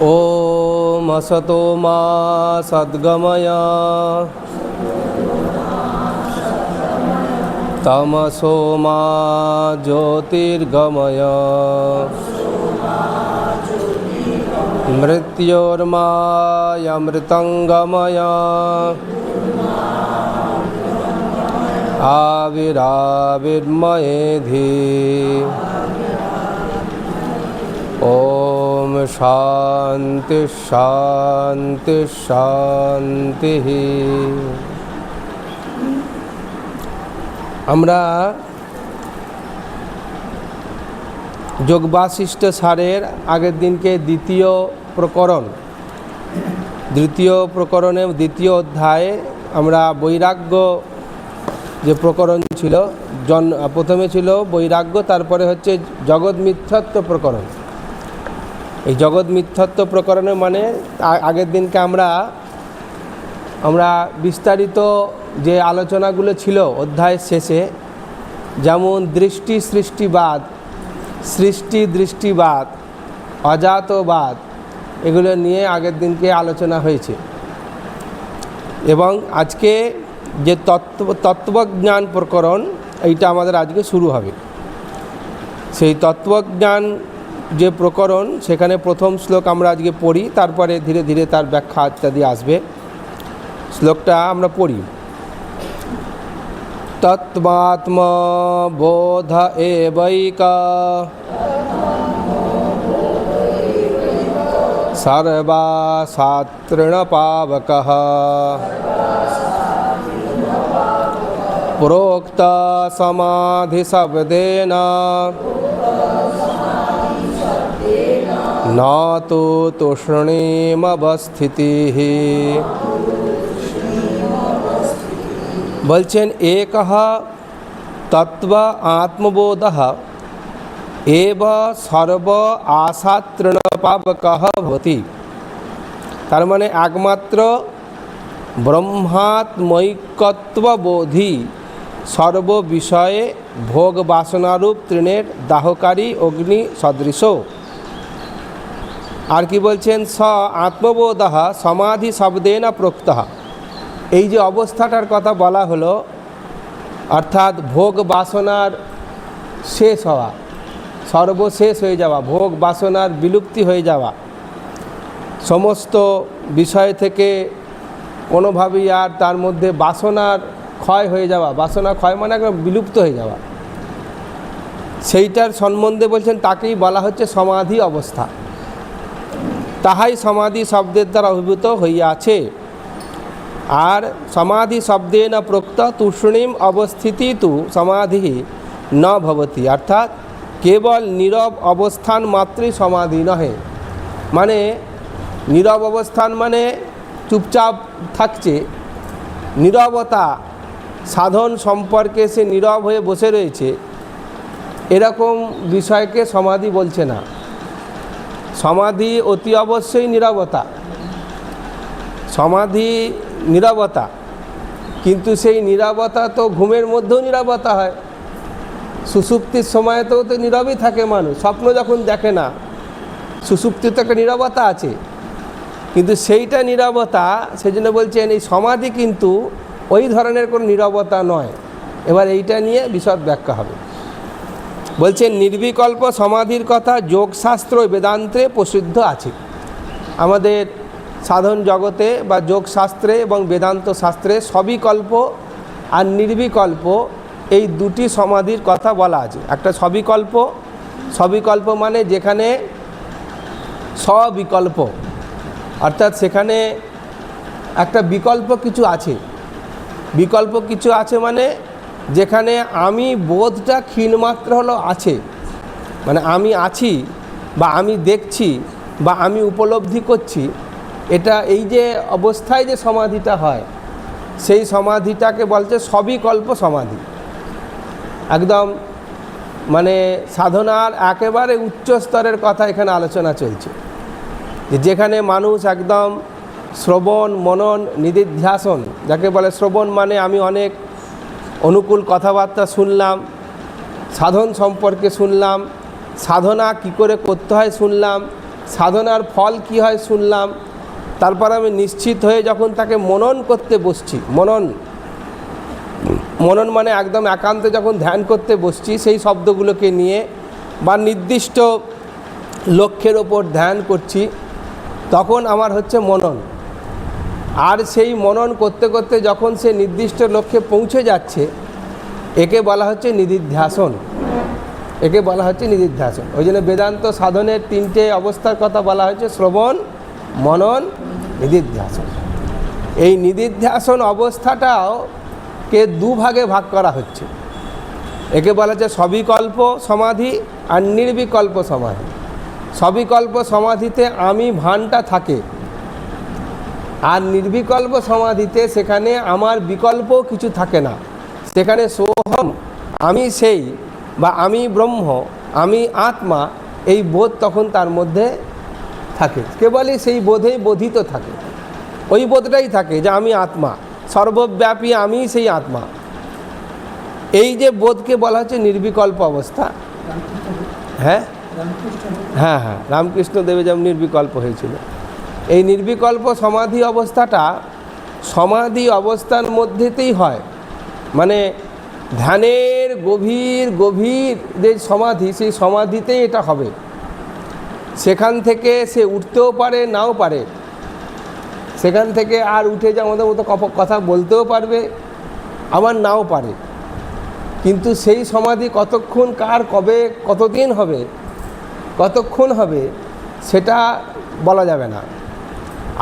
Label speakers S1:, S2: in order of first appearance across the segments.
S1: ओम असतो मा सद्गमय तमसो मा ज्योतिर्गमय मृत्योर्मायमृतंगमय आविराविर्मयेधि ओम शांति शांति शांति। আমরা যোগ বাশিষ্ঠ সারের আগের দিনকে দ্বিতীয় প্রকরণে দ্বিতীয় অধ্যায়ে আমরা বৈরাগ্য যে প্রকরণ ছিল, প্রথমে ছিল বৈরাগ্য, তারপরে হচ্ছে জগৎ মিথ্যাত্ব প্রকরণ। এই জগৎ মিথ্যাত্ব প্রকরণের মানে আগের দিনকে আমরা বিস্তারিত যে আলোচনাগুলো ছিল অধ্যায়ের শেষে, যেমন দৃষ্টি সৃষ্টিবাদ, সৃষ্টি দৃষ্টিবাদ, অজাতবাদ, এগুলো নিয়ে আগের দিনকে আলোচনা হয়েছে। এবং আজকে যে তত্ত্বজ্ঞান প্রকরণ, এইটা আমাদের আজকে শুরু হবে। সেই তত্ত্বজ্ঞান যে প্রকরণ, সেখানে প্রথম শ্লোক আমরা আজকে পড়ি, তারপরে ধীরে ধীরে তার ব্যাখ্যা ইত্যাদি আসবে। শ্লোকটা আমরা পড়ি। তত্ত্বাত্মা বোধ এবৈকা সর্বাসাত্রণ পাবকঃ প্रोक्त समाधि शब्देन न तो तूष्णीमवस्थितिः। বলছেন একঃ তত্ত্ব আত্মবোধঃ এব সর্ব আশাত্রণ পাবকঃ ভবতি। তার মানে একমাত্র ব্রহ্মাত্মৈকত্ববোধী সর্ব বিষয়ে ভোগ বাসনারূপ তৃণের দাহকারী অগ্নি সদৃশ। আর কি বলছেন, স আত্মবোধঃ সমাধি শব্দেন প্রোক্তঃ। এই যে অবস্থাটার কথা বলা হলো, অর্থাৎ ভোগ বাসনার শেষ হওয়া, সর্বশেষ হয়ে যাওয়া, ভোগ বাসনার বিলুপ্তি হয়ে যাওয়া, সমস্ত বিষয় থেকে কোনোভাবেই আর তার মধ্যে বাসনার ক্ষয় হয়ে যাওয়া, বাসনা ক্ষয় মানে একদম বিলুপ্ত হয়ে যাওয়া, সেইটার সম্বন্ধে বলছেন তাকেই বলা হচ্ছে সমাধি অবস্থা। তাহাই সমাধি শব্দের দ্বারা অভিভূত হইয়াছে। আর সমাধি শব্দেন প্রোক্ত তূষ্ণীম অবস্থিতি তু সমাধি ন ভবতি। অর্থাৎ কেবল নীরব অবস্থান মাত্রই সমাধি নহে। মানে নীরব অবস্থান মানে চুপচাপ থাকছে, নীরবতা, সাধন সম্পর্কে সে নীরব হয়ে বসে রয়েছে, এরকম বিষয়কে সমাধি বলছে না। সমাধি অতি অবশ্যই নীরবতা, সমাধি নীরবতা, কিন্তু সেই নীরবতা তো ঘুমের মধ্যেও নীরবতা হয়, সুষুপ্তির সময়তেও তো নীরবই থাকে মানুষ। স্বপ্ন যখন দেখে না, সুষুপ্তিতে একটা নীরবতা আছে, কিন্তু সেইটা নীরবতা, সেই জন্য বলছেন এই সমাধি কিন্তু ওই ধরনের কোনো নীরবতা নয়। এবার এইটা নিয়ে বিশদ ব্যাখ্যা হবে। বলছেন নির্বিকল্প সমাধির কথা যোগশাস্ত্র বেদান্তে প্রসিদ্ধ আছে। আমাদের সাধন জগতে বা যোগশাস্ত্রে এবং বেদান্ত শাস্ত্রে সবিকল্প আর নির্বিকল্প এই দুটি সমাধির কথা বলা আছে। একটা সবিকল্প, সবিকল্প মানে যেখানে সবিকল্প, অর্থাৎ সেখানে একটা বিকল্প কিছু আছে। বিকল্প কিছু আছে মানে যেখানে আমি বোধটা ক্ষীণমাত্র হলো আছে, মানে আমি আছি বা আমি দেখছি বা আমি উপলব্ধি করছি, এটা এই যে অবস্থায় যে সমাধিটা হয়, সেই সমাধিটাকে বলছে সবিকল্প সমাধি। একদম মানে সাধনার একেবারে উচ্চ স্তরের কথা এখানে আলোচনা চলছে, যেখানে মানুষ একদম শ্রবণ মনন নিদিধ্যাসন, যাকে বলে শ্রবণ মানে আমি অনেক অনুকূল কথাবার্তা শুনলাম, সাধন সম্পর্কে শুনলাম, সাধনা কি করে করতে হয় শুনলাম, সাধনার ফল কি হয় শুনলাম, তারপর আমি নিশ্চিত হয়ে যখন তাকে মনন করতে বসছি, মনন মানে একদম একান্তে যখন ধ্যান করতে বসছি সেই শব্দগুলোকে নিয়ে বা নির্দিষ্ট লক্ষ্যের ওপর ধ্যান করছি, তখন আমার হচ্ছে মনন। আর সেই মনন করতে করতে যখন সে নির্দিষ্ট লক্ষ্যে পৌঁছে যাচ্ছে, একে বলা হচ্ছে নিদিধ্যাসন, একে বলা হচ্ছে নিদিধ্যাসন। ওই জন্য বেদান্ত সাধনের 3টে অবস্থার কথা বলা হয়েছে, শ্রবণ মনন নিদিধ্যাসন। এই নিদিধ্যাসন অবস্থাটাও কে 2 ভাগে ভাগ করা হচ্ছে। একে বলা হচ্ছে সবিকল্প সমাধি আর নির্বিকল্প সমাধি। সবিকল্প সমাধিতে আমি ভানটা থাকে, আর নির্বিকল্প সমাধিতে সেখানে আমার বিকল্প কিছু থাকে না, সেখানে সোহম আমি সেই বা আমি ব্রহ্ম আমি আত্মা এই বোধ তখন তার মধ্যে থাকে, কেবলই সেই বোধেই বোধিত থাকে, ওই বোধটাই থাকে যে আমি আত্মা, সর্বব্যাপী আমি সেই আত্মা। এই যে বোধকে বলা হচ্ছে নির্বিকল্প অবস্থা। হ্যাঁ হ্যাঁ হ্যাঁ, রামকৃষ্ণ দেবে যেমন নির্বিকল্প হয়েছিল। এই নির্বিকল্প সমাধি অবস্থাটা সমাধি অবস্থার মধ্যেতেই হয়, মানে ধ্যানের গভীর গভীর যে সমাধি, সেই সমাধিতেই এটা হবে। সেখান থেকে সে উঠতেও পারে নাও পারে, সেখান থেকে আর উঠে যে আমাদের মতো কথা বলতেও পারবে, আবার নাও পারে, কিন্তু সেই সমাধি কতক্ষণ কার কবে কতদিন হবে কতক্ষণ হবে সেটা বলা যাবে না।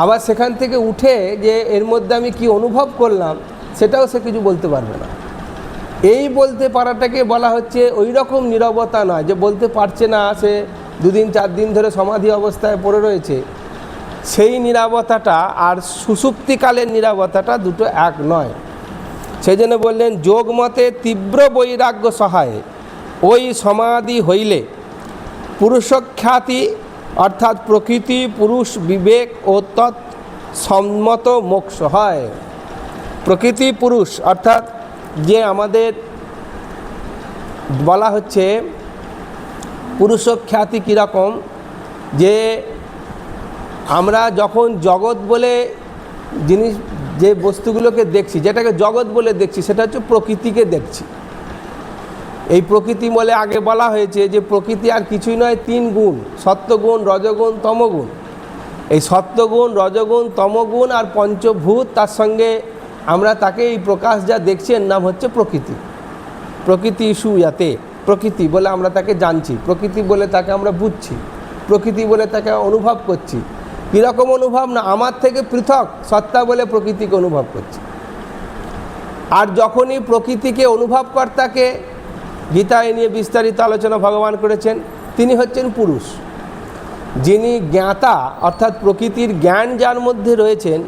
S1: আবার সেখান থেকে উঠে যে এর মধ্যে আমি কি অনুভব করলাম সেটাও সে কিছু বলতে পারবে না। এই বলতে পারাটাকে বলা হচ্ছে ওই রকম নীরবতা নয় যে বলতে পারছে না, সে 2 দিন 4 দিন ধরে সমাধি অবস্থায় পড়ে রয়েছে, সেই নীরবতাটা আর সুষুপ্তিকালের নীরবতাটা দুটো এক নয়। সেই জন্য বললেন যোগমতে তীব্র বৈরাগ্য সহায়ে ওই সমাধি হইলে পুরুষখ্যাতি অর্থাৎ প্রকৃতি পুরুষ বিবেক ও তৎ সম্মত মোক্ষ হয়। প্রকৃতি পুরুষ অর্থাৎ যে আমাদের বলা হচ্ছে পুরুষখ্যাতি কীরকম, যে আমরা যখন জগৎ বলে জিনিস যে বস্তুগুলোকে দেখছি, যেটাকে জগৎ বলে দেখছি, সেটা হচ্ছে প্রকৃতিকে দেখছি। এই প্রকৃতি বলে আগে বলা হয়েছে যে প্রকৃতি আর কিছুই নয়, 3 গুণ, সত্যগুণ রজগুণ তমগুণ। এই সত্যগুণ রজগুণ তমগুণ আর পঞ্চভূত, তার সঙ্গে আমরা তাকে এই প্রকাশ যা দেখছি এর নাম হচ্ছে প্রকৃতি। প্রকৃতি সুয়াতে, প্রকৃতি বলে আমরা তাকে জানছি, প্রকৃতি বলে তাকে আমরা বুঝছি, প্রকৃতি বলে তাকে অনুভব করছি। কীরকম অনুভব না, আমার থেকে পৃথক সত্তা বলে প্রকৃতিকে অনুভব করছি। আর যখনই প্রকৃতিকে অনুভবকর্তাকে, গীতায় নিয়ে বিস্তারিত আলোচনা ভগবান করেছেন, তিনি হচ্ছেন পুরুষ। যিনি জ্ঞাতা অর্থাৎ প্রকৃতির জ্ঞান যার মধ্যে রয়েছেন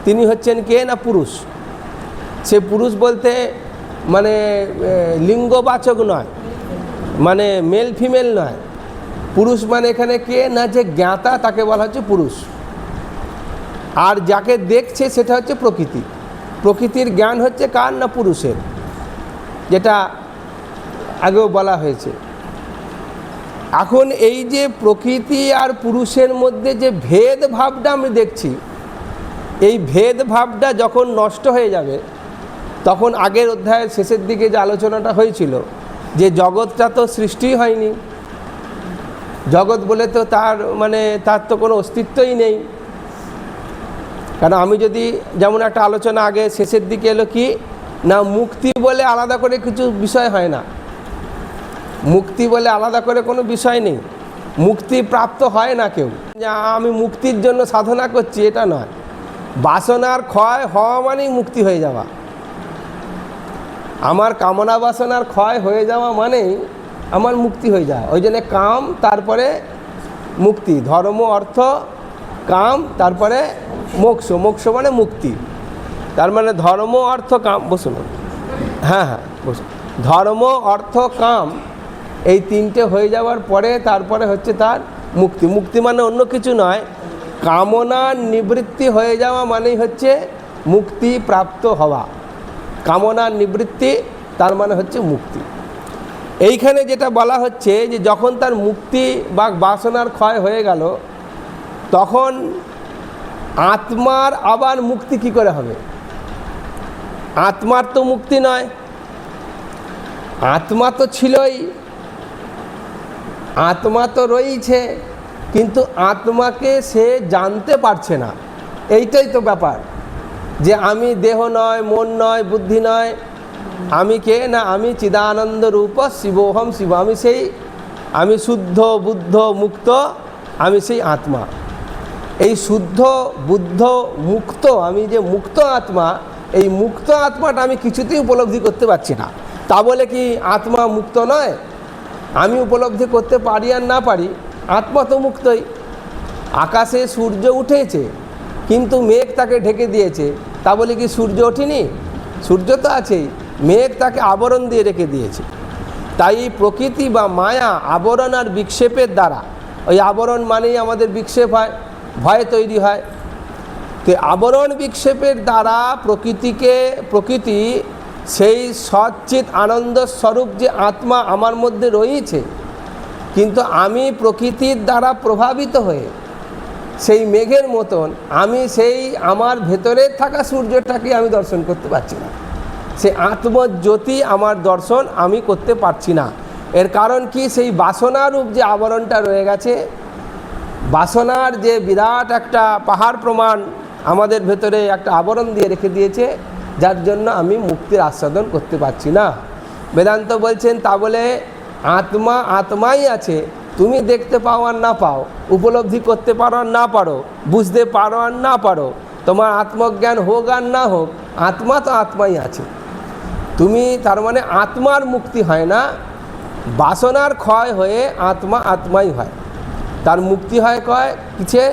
S1: তিনি হচ্ছেন কে না পুরুষ। সে পুরুষ বলতে মানে লিঙ্গবাচক নয়, মানে মেল ফিমেল নয়, পুরুষ মানে এখানে কে না যে জ্ঞাতা তাকে বলা হচ্ছে পুরুষ। আর যাকে দেখছে সেটা হচ্ছে প্রকৃতি। প্রকৃতির জ্ঞান হচ্ছে কার না পুরুষের, যেটা আগেও বলা হয়েছে। এখন এই যে প্রকৃতি আর পুরুষের মধ্যে যে ভেদভাবটা আমি দেখছি, এই ভেদভাবটা যখন নষ্ট হয়ে যাবে তখন আগের অধ্যায়ের শেষের দিকে যে আলোচনাটা হয়েছিল যে জগৎটা তো সৃষ্টিই হয়নি, জগৎ বলে তো তার তো কোনো অস্তিত্বই নেই। কারণ আমি যদি যেমন একটা আলোচনা আগে শেষের দিকে এলো কি না, মুক্তি বলে আলাদা করে কিছু বিষয় হয় না, মুক্তি বলে আলাদা করে কোনো বিষয় নেই, মুক্তি প্রাপ্ত হয় না কেউ। আমি মুক্তির জন্য সাধনা করছি এটা নয়, বাসনার ক্ষয় হওয়া মানেই মুক্তি হয়ে যাওয়া। আমার কামনা বাসনার ক্ষয় হয়ে যাওয়া মানেই আমার মুক্তি হয়ে যায়। ওই জন্য কাম তারপরে মুক্তি, ধর্ম অর্থ কাম তারপরে মোক্ষ, মোক্ষ মানে মুক্তি। তার মানে ধর্ম অর্থ কাম, বসুন, হ্যাঁ হ্যাঁ বসুন, ধর্ম অর্থ কাম এই তিনটে হয়ে যাওয়ার পরে তারপরে হচ্ছে তার মুক্তি। মুক্তি মানে অন্য কিছু নয়, কামনার নিবৃত্তি হয়ে যাওয়া মানেই হচ্ছে মুক্তি প্রাপ্ত হওয়া। কামনার নিবৃত্তি তার মানে হচ্ছে মুক্তি। এইখানে যেটা বলা হচ্ছে যে যখন তার মুক্তি বা বাসনার ক্ষয় হয়ে গেল, তখন আত্মার আবার মুক্তি কি করে হবে? আত্মার তো মুক্তি নয়, আত্মা তো ছিলই, আত্মা তো রয়েছে, কিন্তু আত্মাকে সে জানতে পারছে না। এইটাই তো ব্যাপার, যে আমি দেহ নয়, মন নয়, বুদ্ধি নয়, আমি কে না, আমি চিদানন্দ রূপ শিবোহম শিব, আমি শুদ্ধ বুদ্ধ মুক্ত, আমি সেই আত্মা। এই শুদ্ধ বুদ্ধ মুক্ত, আমি যে মুক্ত আত্মা, এই মুক্ত আত্মাটা আমি কিছুতেই উপলব্ধি করতে পারছি না। তা বলে কি আত্মা মুক্ত নয়? আমি উপলব্ধি করতে পারি আর না পারি, আত্মা তো মুক্তই। আকাশে সূর্য উঠেছে কিন্তু মেঘ তাকে ঢেকে দিয়েছে, তা বলে কি সূর্য ওঠেনি? সূর্য তো আছেই, মেঘ তাকে আবরণ দিয়ে রেখে দিয়েছে। তাই প্রকৃতি বা মায়া আবরণ আর বিক্ষেপের দ্বারা, ওই আবরণ মানেই আমাদের বিক্ষেপ হয়, ভয় তৈরি হয়। তো আবরণ বিক্ষেপের দ্বারা প্রকৃতি সেই সচ্চিৎ আনন্দ স্বরূপ যে আত্মা আমার মধ্যে রয়েছে, কিন্তু আমি প্রকৃতির দ্বারা প্রভাবিত হয়ে সেই মেঘের মতন আমি সেই আমার ভেতরে থাকা সূর্যটাকে আমি দর্শন করতে পারছি না। সে আত্মজ্যোতি আমার দর্শন আমি করতে পারছি না। এর কারণ কি? সেই বাসনারূপ যে আবরণটা রয়ে গেছে, বাসনার যে বিরাট একটা পাহাড় প্রমাণ আমাদের ভেতরে একটা আবরণ দিয়ে রেখে দিয়েছে, যার জন্য আমি মুক্তির আস্বাদন করতে পারছি না। বেদান্ত বলছেন তা বলে আত্মা আত্মাই আছে, তুমি দেখতে পাও আর না পাও, উপলব্ধি করতে পারো আর না পারো, বুঝতে পারো আর না পারো, তোমার আত্মজ্ঞান হোক আর না হোক, আত্মা তো আত্মাই আছে। তুমি তার মানে আত্মার মুক্তি হয় না, বাসনার ক্ষয় হয়ে আত্মাই হয়। তার মুক্তি হয় কিছে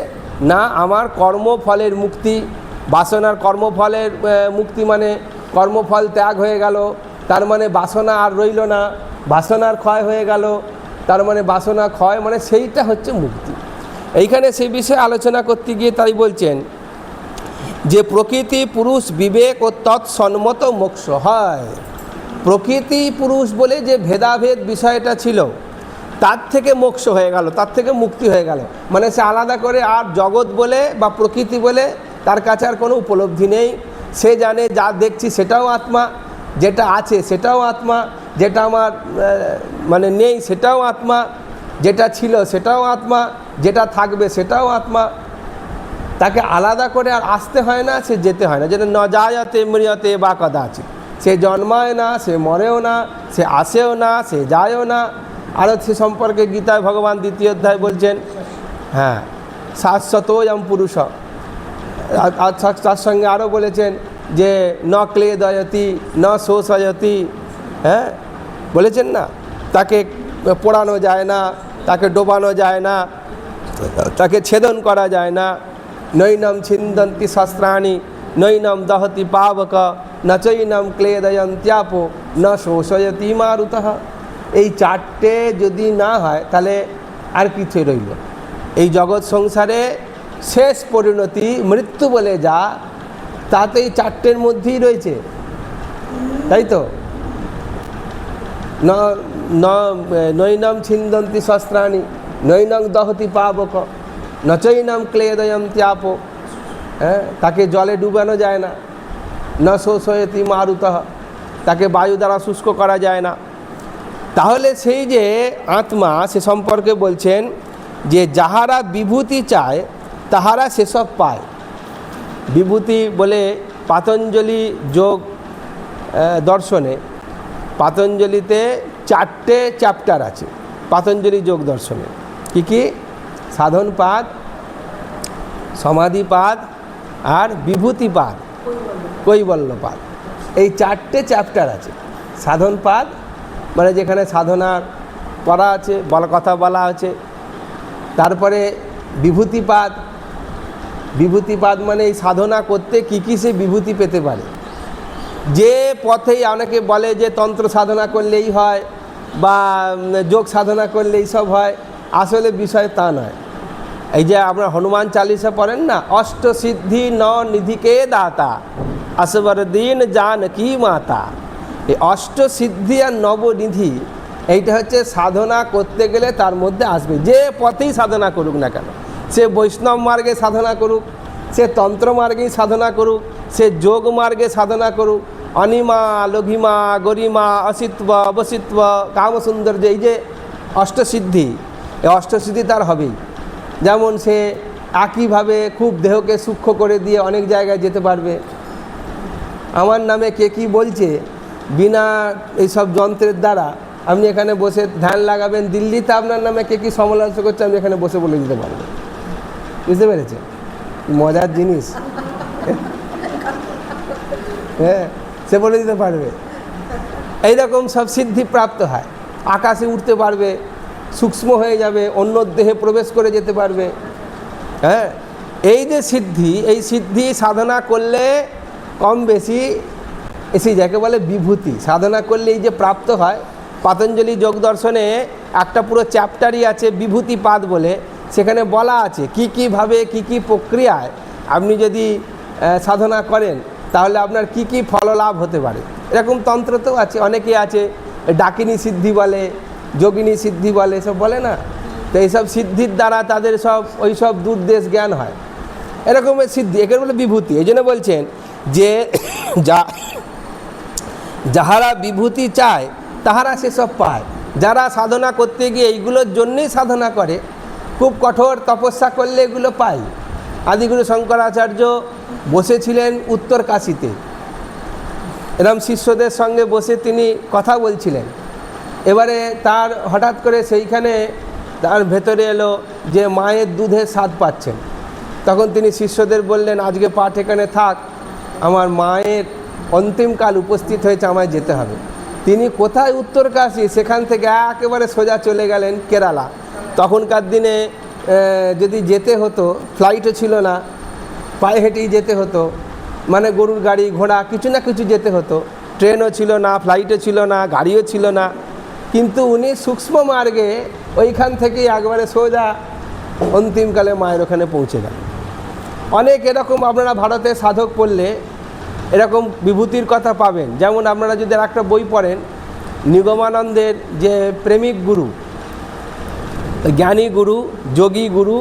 S1: না, আমার কর্মফলের মুক্তি। বাসনার কর্মফলের মুক্তি মানে কর্মফল ত্যাগ হয়ে গেল, তার মানে বাসনা আর রইল না, বাসনার ক্ষয় হয়ে গেল, তার মানে বাসনা ক্ষয় মানে সেইটা হচ্ছে মুক্তি। এইখানে সেই বিষয়ে আলোচনা করতে গিয়ে তাই বলছেন যে প্রকৃতি পুরুষ বিবেক ও তৎসম্মত মোক্ষ হয়। প্রকৃতি পুরুষ বলে যে ভেদাভেদ বিষয়টা ছিল, তার থেকে মোক্ষ হয়ে গেল, তার থেকে মুক্তি হয়ে গেল। মানে সে আলাদা করে আর জগৎ বলে বা প্রকৃতি বলে তার কাছে আর কোনো উপলব্ধি নেই। সে জানে যা দেখছি সেটাও আত্মা, যেটা আছে সেটাও আত্মা, যেটা আমার মানে নেই সেটাও আত্মা, যেটা ছিল সেটাও আত্মা, যেটা থাকবে সেটাও আত্মা। তাকে আলাদা করে আর আসতে হয় না, সে যেতে হয় না। যেটা ন যায়তে মৃয়তে বা কদাচিৎ, সে জন্মায় না, সে মরেও না, সে আসেও না, সে যায়ও না। আরও সে সম্পর্কে গীতায় ভগবান 2য় অধ্যায় বলছেন, হ্যাঁ, শাশ্বতোয়ম পুরুষ। আর তার সঙ্গে আরও বলেছেন যে ন ক্লেদয়তি ন শোষয়তি, হ্যাঁ বলেছেন না, তাকে পোড়ানো যায় না, তাকে ডোবানো যায় না, তাকে ছেদন করা যায় না। নৈনম ছিন্দন্তি শস্ত্রাণি নৈনম দহতি পাবক ন চৈনম ক্লেদয়ন্ত্যাপো ন শোষয়তি মারুতঃ। এই চারটে যদি না হয় তাহলে আর কিছুই রইল। এই জগৎ সংসারে শেষ পরিণতি মৃত্যু বলে যা, তাতে এই চারটের মধ্যেই রয়েছে, তাই তো। নৈনম ছিন্দন্তি শস্ত্রাণি নৈনং দহতি পাবক ন চৈনম ক্লেদয়ন্ত্যাপো, হ্যাঁ, তাকে জলে ডুবানো যায় না। ন শোষয়তি মারুতঃ, তাকে বায়ু দ্বারা শুষ্ক করা যায় না। তাহলে সেই যে আত্মা, সে সম্পর্কে বলছেন যে যাহারা বিভূতি চায় তাহারা সেসব পায়। বিভূতি বলে পাতঞ্জলি যোগ দর্শনে, পাতঞ্জলিতে 4টে চ্যাপ্টার আছে পাতঞ্জলি যোগ দর্শনে। কি কি? সাধনপাদ, সমাধিপাদ আর বিভূতিপাদ, কৈবল্যপাদ। এই 4টে চ্যাপ্টার আছে। সাধনপাদ মানে যেখানে সাধনা করা আছে, কথা বলা আছে। তারপরে বিভূতিপাদ, বিভূতিপাদ মানে এই সাধনা করতে কী কী সে বিভূতি পেতে পারে। যে পথেই অনেকে বলে যে তন্ত্র সাধনা করলেই হয় বা যোগ সাধনা করলেই সব হয়, আসলে বিষয় তা নয়। এই যে আপনারা হনুমান চালিসা পড়েন না, অষ্টসিদ্ধি ন নিধিকে দাতা আসবর দিন জানকী মাতা। এই অষ্টসিদ্ধি আর নবনিধি এইটা হচ্ছে সাধনা করতে গেলে তার মধ্যে আসবে, যে পথেই সাধনা করুক না কেন, সে বৈষ্ণব মার্গে সাধনা করুক, সে তন্ত্র মার্গেই সাধনা করুক, সে যোগ মার্গে সাধনা করুক, অনিমা লঘিমা গরিমা অসিত্ব অবসিত্ব কামসৌন্দর্য, এই যে অষ্টসিদ্ধি, এই অষ্টসিদ্ধি তার হবেই। যেমন সে একইভাবে খুব দেহকে সূক্ষ্ম করে দিয়ে অনেক জায়গায় যেতে পারবে। আমার নামে কে কী বলছে বিনা এইসব যন্ত্রের দ্বারা আপনি এখানে বসে ধ্যান লাগাবেন, দিল্লিতে আপনার নামে কে কী সমালোচনা করছে আমি এখানে বসে বলে দিতে পারবো। বুঝতে পেরেছেন? মজার জিনিস। হ্যাঁ, সে বলে দিতে পারবে। এইরকম সব সিদ্ধি প্রাপ্ত হয়। আকাশে উঠতে পারবে, সূক্ষ্ম হয়ে যাবে, অন্য দেহে প্রবেশ করে যেতে পারবে। হ্যাঁ, এই যে সিদ্ধি, এই সিদ্ধি সাধনা করলে কম বেশি এসে যাকে বলে বিভূতি। সাধনা করলে এই যে প্রাপ্ত হয়, পতঞ্জলি যোগ দর্শনে একটা পুরো চ্যাপ্টারই আছে বিভূতিপাদ বলে, সেখানে বলা আছে কী কীভাবে কী কী প্রক্রিয়ায় আপনি যদি সাধনা করেন তাহলে আপনার কি কি ফললাভ হতে পারে। এরকম তন্ত্রতেও আছে, অনেকে আছে ডাকিনী সিদ্ধি বলে, যোগিনী সিদ্ধি বলে, সব বলে না। তো এইসব সিদ্ধির দ্বারা তাদের সব ওই সব দূরদেশ জ্ঞান হয়, এরকমের সিদ্ধি, একে বলে বিভূতি। এই জন্য বলছেন যে যাহারা বিভূতি চায় তাহারা সেসব পায়। যারা সাধনা করতে গিয়ে এইগুলোর জন্যেই সাধনা করে, খুব কঠোর তপস্যা করলে এগুলো পায়। আদিগুরু শঙ্করাচার্য বসেছিলেন উত্তর কাশীতে, এরম শিষ্যদের সঙ্গে বসে তিনি কথা বলছিলেন। এবারে তার হঠাৎ করে সেইখানে তার ভেতরে এলো যে মায়ের দুধের স্বাদ পাচ্ছেন। তখন তিনি শিষ্যদের বললেন, আজকে পাঠ এখানে থাক, আমার মায়ের অন্তিমকাল উপস্থিত হয়েছে, আমায় যেতে হবে। তিনি কোথায় উত্তর কাশী, সেখান থেকে একেবারে সোজা চলে গেলেন কেরালা। তখনকার দিনে যদি যেতে হতো, ফ্লাইটও ছিল না, পায়ে হেঁটেই যেতে হতো, মানে গরুর গাড়ি ঘোড়া কিছু না কিছু যেতে হতো, ট্রেনও ছিল না, ফ্লাইটও ছিল না, গাড়িও ছিল না। কিন্তু উনি সূক্ষ্ম মার্গে ওইখান থেকেই একবারে সোজা অন্তিমকালে মায়ের ওখানে পৌঁছে গেলেন। অনেক এরকম আপনারা ভারতে সাধক পড়লে এরকম বিভূতির কথা পাবেন। যেমন আপনারা যদি একটা বই পড়েন নিগমানন্দের যে প্রেমিক গুরু, জ্ঞানী গুরু, যোগী গুরু,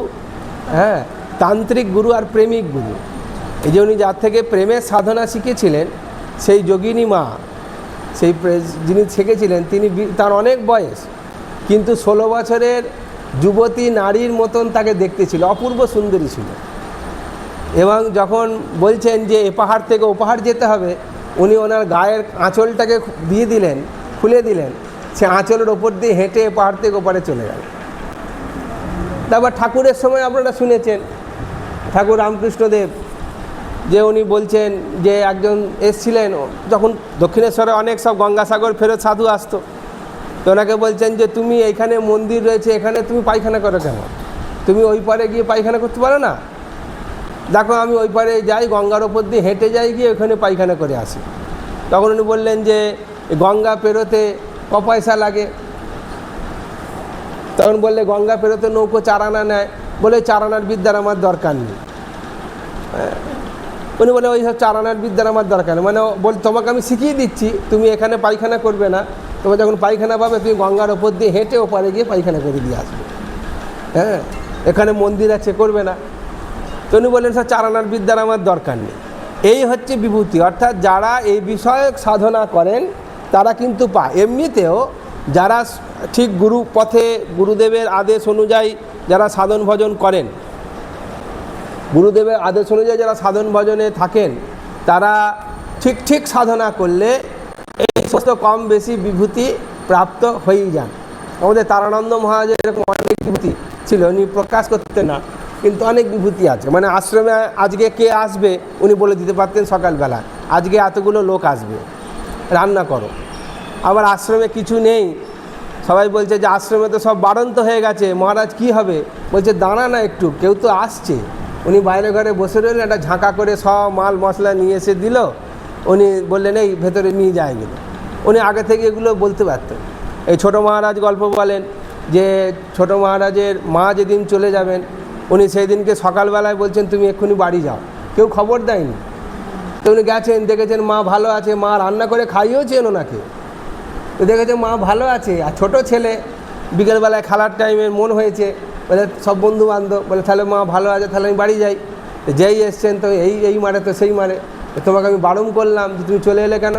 S1: হ্যাঁ, তান্ত্রিক গুরু আর প্রেমিক গুরু, এই যে উনি যার থেকে প্রেমের সাধনা শিখেছিলেন সেই যোগিনী মা, সেই যিনি শিখেছিলেন তিনি, তার অনেক বয়স, কিন্তু 16 বছরের যুবতী নারীর মতন তাকে দেখতে ছিল, অপূর্ব সুন্দরী ছিল। এবং যখন বলছেন যে এ পাহাড় থেকে ও পাহাড় যেতে হবে, উনি ওনার গায়ের আঁচলটাকে দিয়ে দিলেন, খুলে দিলেন, সে আঁচলের ওপর দিয়ে হেঁটে এ পাহাড় থেকে ওপারে চলে গেল। তারপর ঠাকুরের সময় আপনারা শুনেছেন ঠাকুর রামকৃষ্ণদেব, যে উনি বলছেন যে একজন এসছিলেন, যখন দক্ষিণেশ্বরে অনেক সব গঙ্গাসাগর ফেরত সাধু আসতো, তো ওনাকে বলছেন যে তুমি এইখানে মন্দির রয়েছে, এখানে তুমি পায়খানা করো কেন? তুমি ওই পারে গিয়ে পায়খানা করতে পারো না? দেখো আমি ওই পারে যাই, গঙ্গার ওপর দিয়ে হেঁটে যাই, গিয়ে ওখানে পায়খানা করে আসি। তখন উনি বললেন যে গঙ্গা পেরোতে ক পয়সা লাগে? তখন বললে গঙ্গা পেরোতে নৌকো 4 আনা নেয়। বলে 4 আনার বিদ্যার আমার দরকার নেই। উনি বলে ওই সব 4 আনার বিদ্যার আমার দরকার নেই, মানে বল তোমাকে আমি শিখিয়ে দিচ্ছি, তুমি এখানে পায়খানা করবে না, তোমার যখন পায়খানা পাবে তুমি গঙ্গার ওপর দিয়ে হেঁটে ওপারে গিয়ে পায়খানা করে দিয়ে আসবে। হ্যাঁ, এখানে মন্দির আছে, করবে না। তো উনি বললেন সব 4 আনার বিদ্যার আমার দরকার নেই। এই হচ্ছে বিভূতি, অর্থাৎ যারা এই বিষয়ক সাধনা করেন তারা কিন্তু পায়। এমনিতেও যারা ঠিক গুরু পথে, গুরুদেবের আদেশ অনুযায়ী যারা সাধন ভজন করেন, গুরুদেবের আদেশ অনুযায়ী যারা সাধন ভজনে থাকেন, তারা ঠিক ঠিক সাধনা করলে এই সমস্ত কম বেশি বিভূতি প্রাপ্ত হয়েই যান। আমাদের তারানন্দ মহারাজের এরকম অনেক বিভূতি ছিল, উনি প্রকাশ করতেন না, কিন্তু অনেক বিভূতি আছে। মানে আশ্রমে আজকে কে আসবে উনি বলে দিতে পারতেন সকালবেলা, আজকে এতগুলো লোক আসবে, রান্না করো। আবার আশ্রমে কিছু নেই, সবাই বলছে যে আশ্রমে তো সব বাড়ন্ত হয়ে গেছে, মহারাজ কি হবে? বলছে দাঁড়া না একটু, কেউ তো আসছে, উনি বাইরে ঘরে বসে রইলেন, একটা ঝাঁকা করে সব মাল মশলা নিয়ে এসে দিল। উনি বললেন এই ভেতরে নিয়ে যায় এগুলো। উনি আগে থেকে এগুলো বলতে পারতেন। এই ছোটো মহারাজ গল্প বলেন যে ছোটো মহারাজের মা যেদিন চলে যাবেন, উনি সেই দিনকে সকালবেলায় বলছেন তুমি এক্ষুনি বাড়ি যাও, কেউ খবর দেয়নি। তো উনি গেছেন, দেখেছেন মা ভালো আছে, মা রান্না করে খাইয়েওছেন ওনাকে। তো দেখেছে মা ভালো আছে। আর ছোটো ছেলে বিকেলবেলায় খেলার টাইমে মন হয়েছে, বলে সব বন্ধু বান্ধব বলে তাহলে মা ভালো আছে, তাহলে আমি বাড়ি যাই। যেই এসছেন তো এই মারে তো সেই মারে, তোমাকে আমি বারণ করলাম যে তুমি চলে এলে কেন।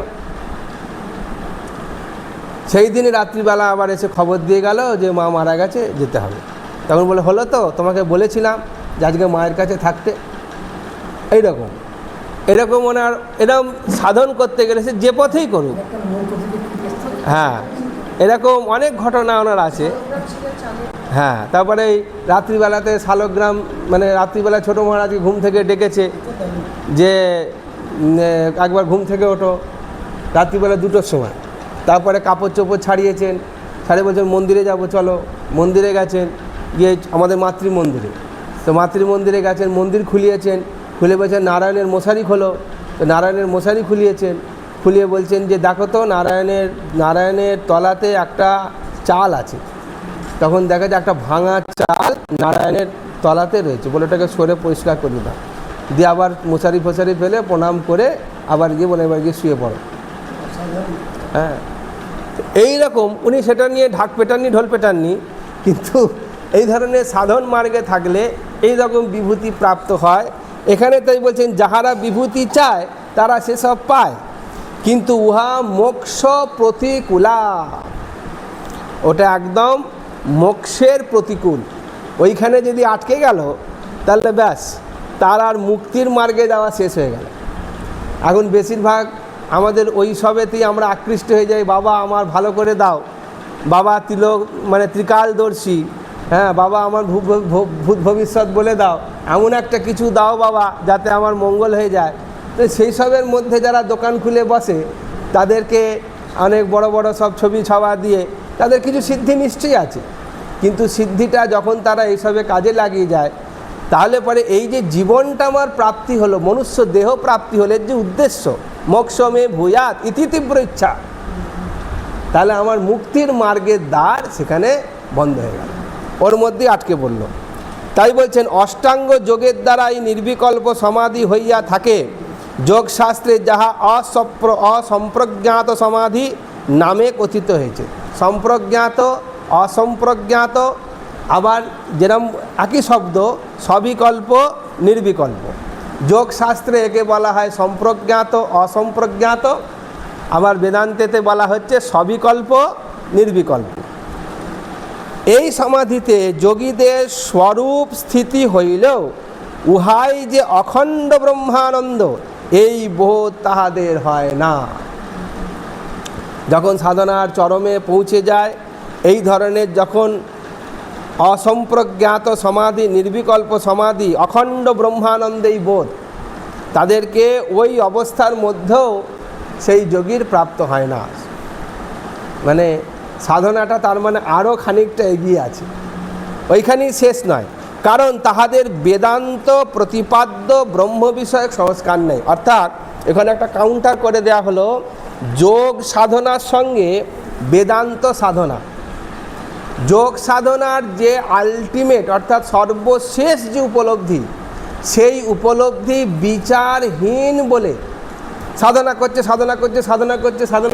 S1: সেই দিনই রাত্রিবেলা আবার এসে খবর দিয়ে গেল যে মা মারা গেছে, যেতে হবে। তখন বলে হলো তো, তোমাকে বলেছিলাম যে আজকে মায়ের কাছে থাকতে। এরকম ওনার এরকম সাধন করতে গেলে সে যে পথেই করুক, হ্যাঁ এরকম অনেক ঘটনা ওনার আছে। হ্যাঁ, তারপরে এই রাত্রিবেলাতে শালগ্রাম, মানে রাত্রিবেলা ছোটো মহারাজকে ঘুম থেকে ডেকেছে যে একবার ঘুম থেকে ওঠো, রাত্রিবেলা 2টোর সময়। তারপরে কাপড় চোপড় ছাড়িয়েছেন, ছাড়িয়ে বলছেন মন্দিরে যাব, চলো। মন্দিরে গেছেন, গিয়ে আমাদের মাতৃমন্দিরে, তো মাতৃমন্দিরে গেছেন, মন্দির খুলিয়েছেন, খুলে বলছেন নারায়ণের মশারি খোলো। তো নারায়ণের মশারি খুলিয়েছেন, খুলিয়ে বলছেন যে দেখো তো নারায়ণের তলাতে একটা চাল আছে। তখন দেখা যায় একটা ভাঙা চাল নারায়ণের তলাতে রয়েছে, বলে ওটাকে সরে পরিষ্কার করে দাও। দিয়ে আবার মশারি ফশারি ফেলে প্রণাম করে আবার গিয়ে বলে এবার গিয়ে শুয়ে পড়ো। হ্যাঁ, এইরকম উনি সেটা নিয়ে ঢাক পেটাননি, ঢোল পেটাননি, কিন্তু এই ধরনের সাধন মার্গে থাকলে এই রকম বিভূতি প্রাপ্ত হয়। এখানে তাই বলছেন যাহারা বিভূতি চায় তারা সেসব পায়, কিন্তু উহা মোক্ষ প্রতিকূলা, ওটা একদম মোক্ষের প্রতিকূল। ওইখানে যদি আটকে গেল তাহলে ব্যাস, তার আর মুক্তির মার্গে যাওয়া শেষ হয়ে গেল। এখন বেশিরভাগ আমাদের ওই সবেতেই আমরা আকৃষ্ট হয়ে যাই, বাবা আমার ভালো করে দাও, বাবা তিলক মানে ত্রিকালদর্শী, হ্যাঁ বাবা আমার ভূত ভবিষ্যৎ বলে দাও, এমন একটা কিছু দাও বাবা যাতে আমার মঙ্গল হয়ে যায়। তো সেই সবের মধ্যে যারা দোকান খুলে বসে তাদেরকে অনেক বড় বড় সব ছবি ছাওয়া দিয়ে তাদের কিছু সিদ্ধি নিশ্চয়ই আছে, কিন্তু সিদ্ধিটা যখন তারা এইসবে কাজে লাগিয়ে যায় তাহলে পরে এই যে জীবনটা আমার প্রাপ্তি হলো, মনুষ্য দেহ প্রাপ্তি হলো, এর যে উদ্দেশ্য মোক্ষমে ভূয়াৎ ইতি তীব্র ইচ্ছা, তাহলে আমার মুক্তির মার্গের দ্বার সেখানে বন্ধ হয়ে গেল, ওর মধ্যে আটকে পড়ল। তাই বলছেন অষ্টাঙ্গ যোগের দ্বারাই নির্বিকল্প সমাধি হইয়া থাকে, যোগশাস্ত্রে যাহা অসম্প্রজ্ঞাত সমাধি নামে কথিত হয়েছে। সম্প্রজ্ঞাত, অসম্প্রজ্ঞাত, আবার যেরকম একই শব্দ সবিকল্প, নির্বিকল্প। যোগশাস্ত্রে একে বলা হয় সম্প্রজ্ঞাত, অসম্প্রজ্ঞাত, আবার বেদান্তেতে বলা হচ্ছে সবিকল্প, নির্বিকল্প। এই সমাধিতে যোগীদের স্বরূপ স্থিতি হইলেও উহাই যে অখণ্ড ব্রহ্মানন্দ এই বোধ তাহাদের হয় না। যখন সাধনার চরমে পৌঁছে যায়, এই ধরনের যখন অসম্প্রজ্ঞাত সমাধি, নির্বিকল্প সমাধি, অখণ্ড ব্রহ্মানন্দেই বোধ, তাদেরকে ওই অবস্থার মধ্যেও সেই যোগীর প্রাপ্ত হয় না। মানে সাধনাটা তার মানে আরও খানিকটা এগিয়ে আছে, ওইখানেই শেষ নয়, কারণ তাহাদের বেদান্ত প্রতিপাদ্য ব্রহ্ম বিষয়ক সংস্কার নেই। অর্থাৎ এখানে একটা কাউন্টার করে দেয়া হলো, যোগ সাধনার সঙ্গে বেদান্ত সাধনা, যোগ সাধনার যে আলটিমেট অর্থাৎ সর্বশেষ যে উপলব্ধি, সেই উপলব্ধি বিচারহীন বলে সাধনা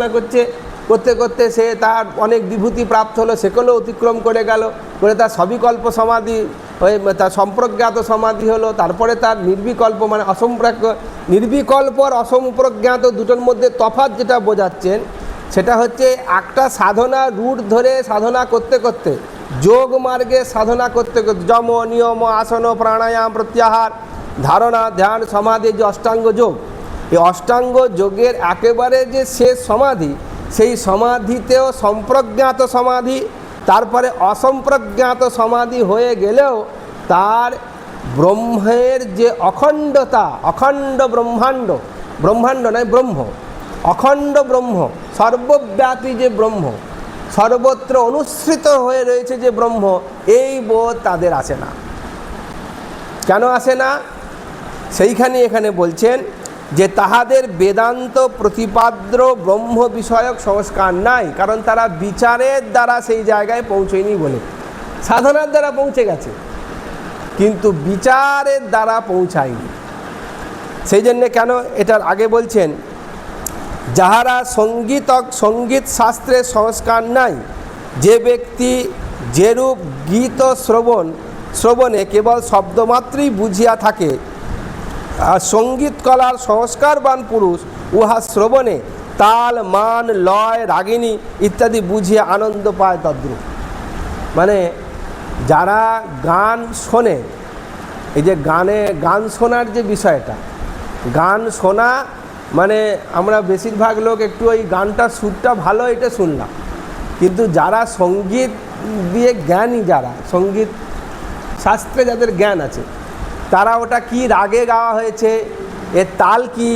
S1: করছে, করতে করতে সে তার অনেক বিভূতি প্রাপ্ত হলো, সেগুলো অতিক্রম করে গেল, করে তার সবিকল্প সমাধি হয়ে তার সম্প্রজ্ঞাত সমাধি হলো, তারপরে তার নির্বিকল্প মানে নির্বিকল্প আর অসম্প্রজ্ঞাত দুটোর মধ্যে তফাৎ যেটা বোঝাচ্ছেন সেটা হচ্ছে একটা সাধনা রুট ধরে সাধনা করতে করতে, যোগ মার্গে সাধনা করতে করতে, যম নিয়ম আসন প্রাণায়াম প্রত্যাহার ধারণা ধ্যান সমাধি, যে অষ্টাঙ্গ যোগ, এই অষ্টাঙ্গ যোগের একেবারে যে শেষ সমাধি, সেই সমাধিতেও সম্প্রজ্ঞাত সমাধি, তারপরে অসম্প্রজ্ঞাত সমাধি হয়ে গেলেও তার ব্রহ্মের যে অখণ্ডতা, অখণ্ড ব্রহ্মাণ্ড, ব্রহ্মাণ্ড নয় ব্রহ্ম, অখণ্ড ব্রহ্ম, সর্বব্যাপী যে ব্রহ্ম, সর্বত্র অনুসৃত হয়ে রয়েছে যে ব্রহ্ম, এই বোধ তাদের আসে না। কেন আসে না? সেইখানে এখানে বলছেন যে তাহাদের বেদান্ত প্রতিপাদ্য ব্রহ্ম বিষয়ক সংস্কার নাই, কারণ তারা বিচারের দ্বারা সেই জায়গায় পৌঁছয়নি বলে। সাধনার দ্বারা পৌঁছে গেছে কিন্তু বিচারের দ্বারা পৌঁছায়নি। সেই জন্যে কেন এটার আগে বলছেন, যাহারা সঙ্গীত শাস্ত্রের সংস্কার নাই, যে ব্যক্তি যেরূপ গীত শ্রবণে কেবল শব্দমাত্রই বুঝিয়া থাকে, আর সঙ্গীত কলার সংস্কারবান পুরুষ উহা শ্রবণে তাল মান লয় রাগিনী ইত্যাদি বুঝিয়া আনন্দ পায় তদ্রূপ। মানে যারা গান শোনে, এই যে গান শোনার যে বিষয়টা, গান শোনা মানে আমরা বেশিরভাগ লোক একটু ওই গানটার সুরটা ভালো এটা শুনলাম, কিন্তু যারা সঙ্গীত দিয়ে জ্ঞানী, যারা সঙ্গীত শাস্ত্রে যাদের জ্ঞান আছে, তারা ওটা কি রাগে গাওয়া হয়েছে, এর তাল কি,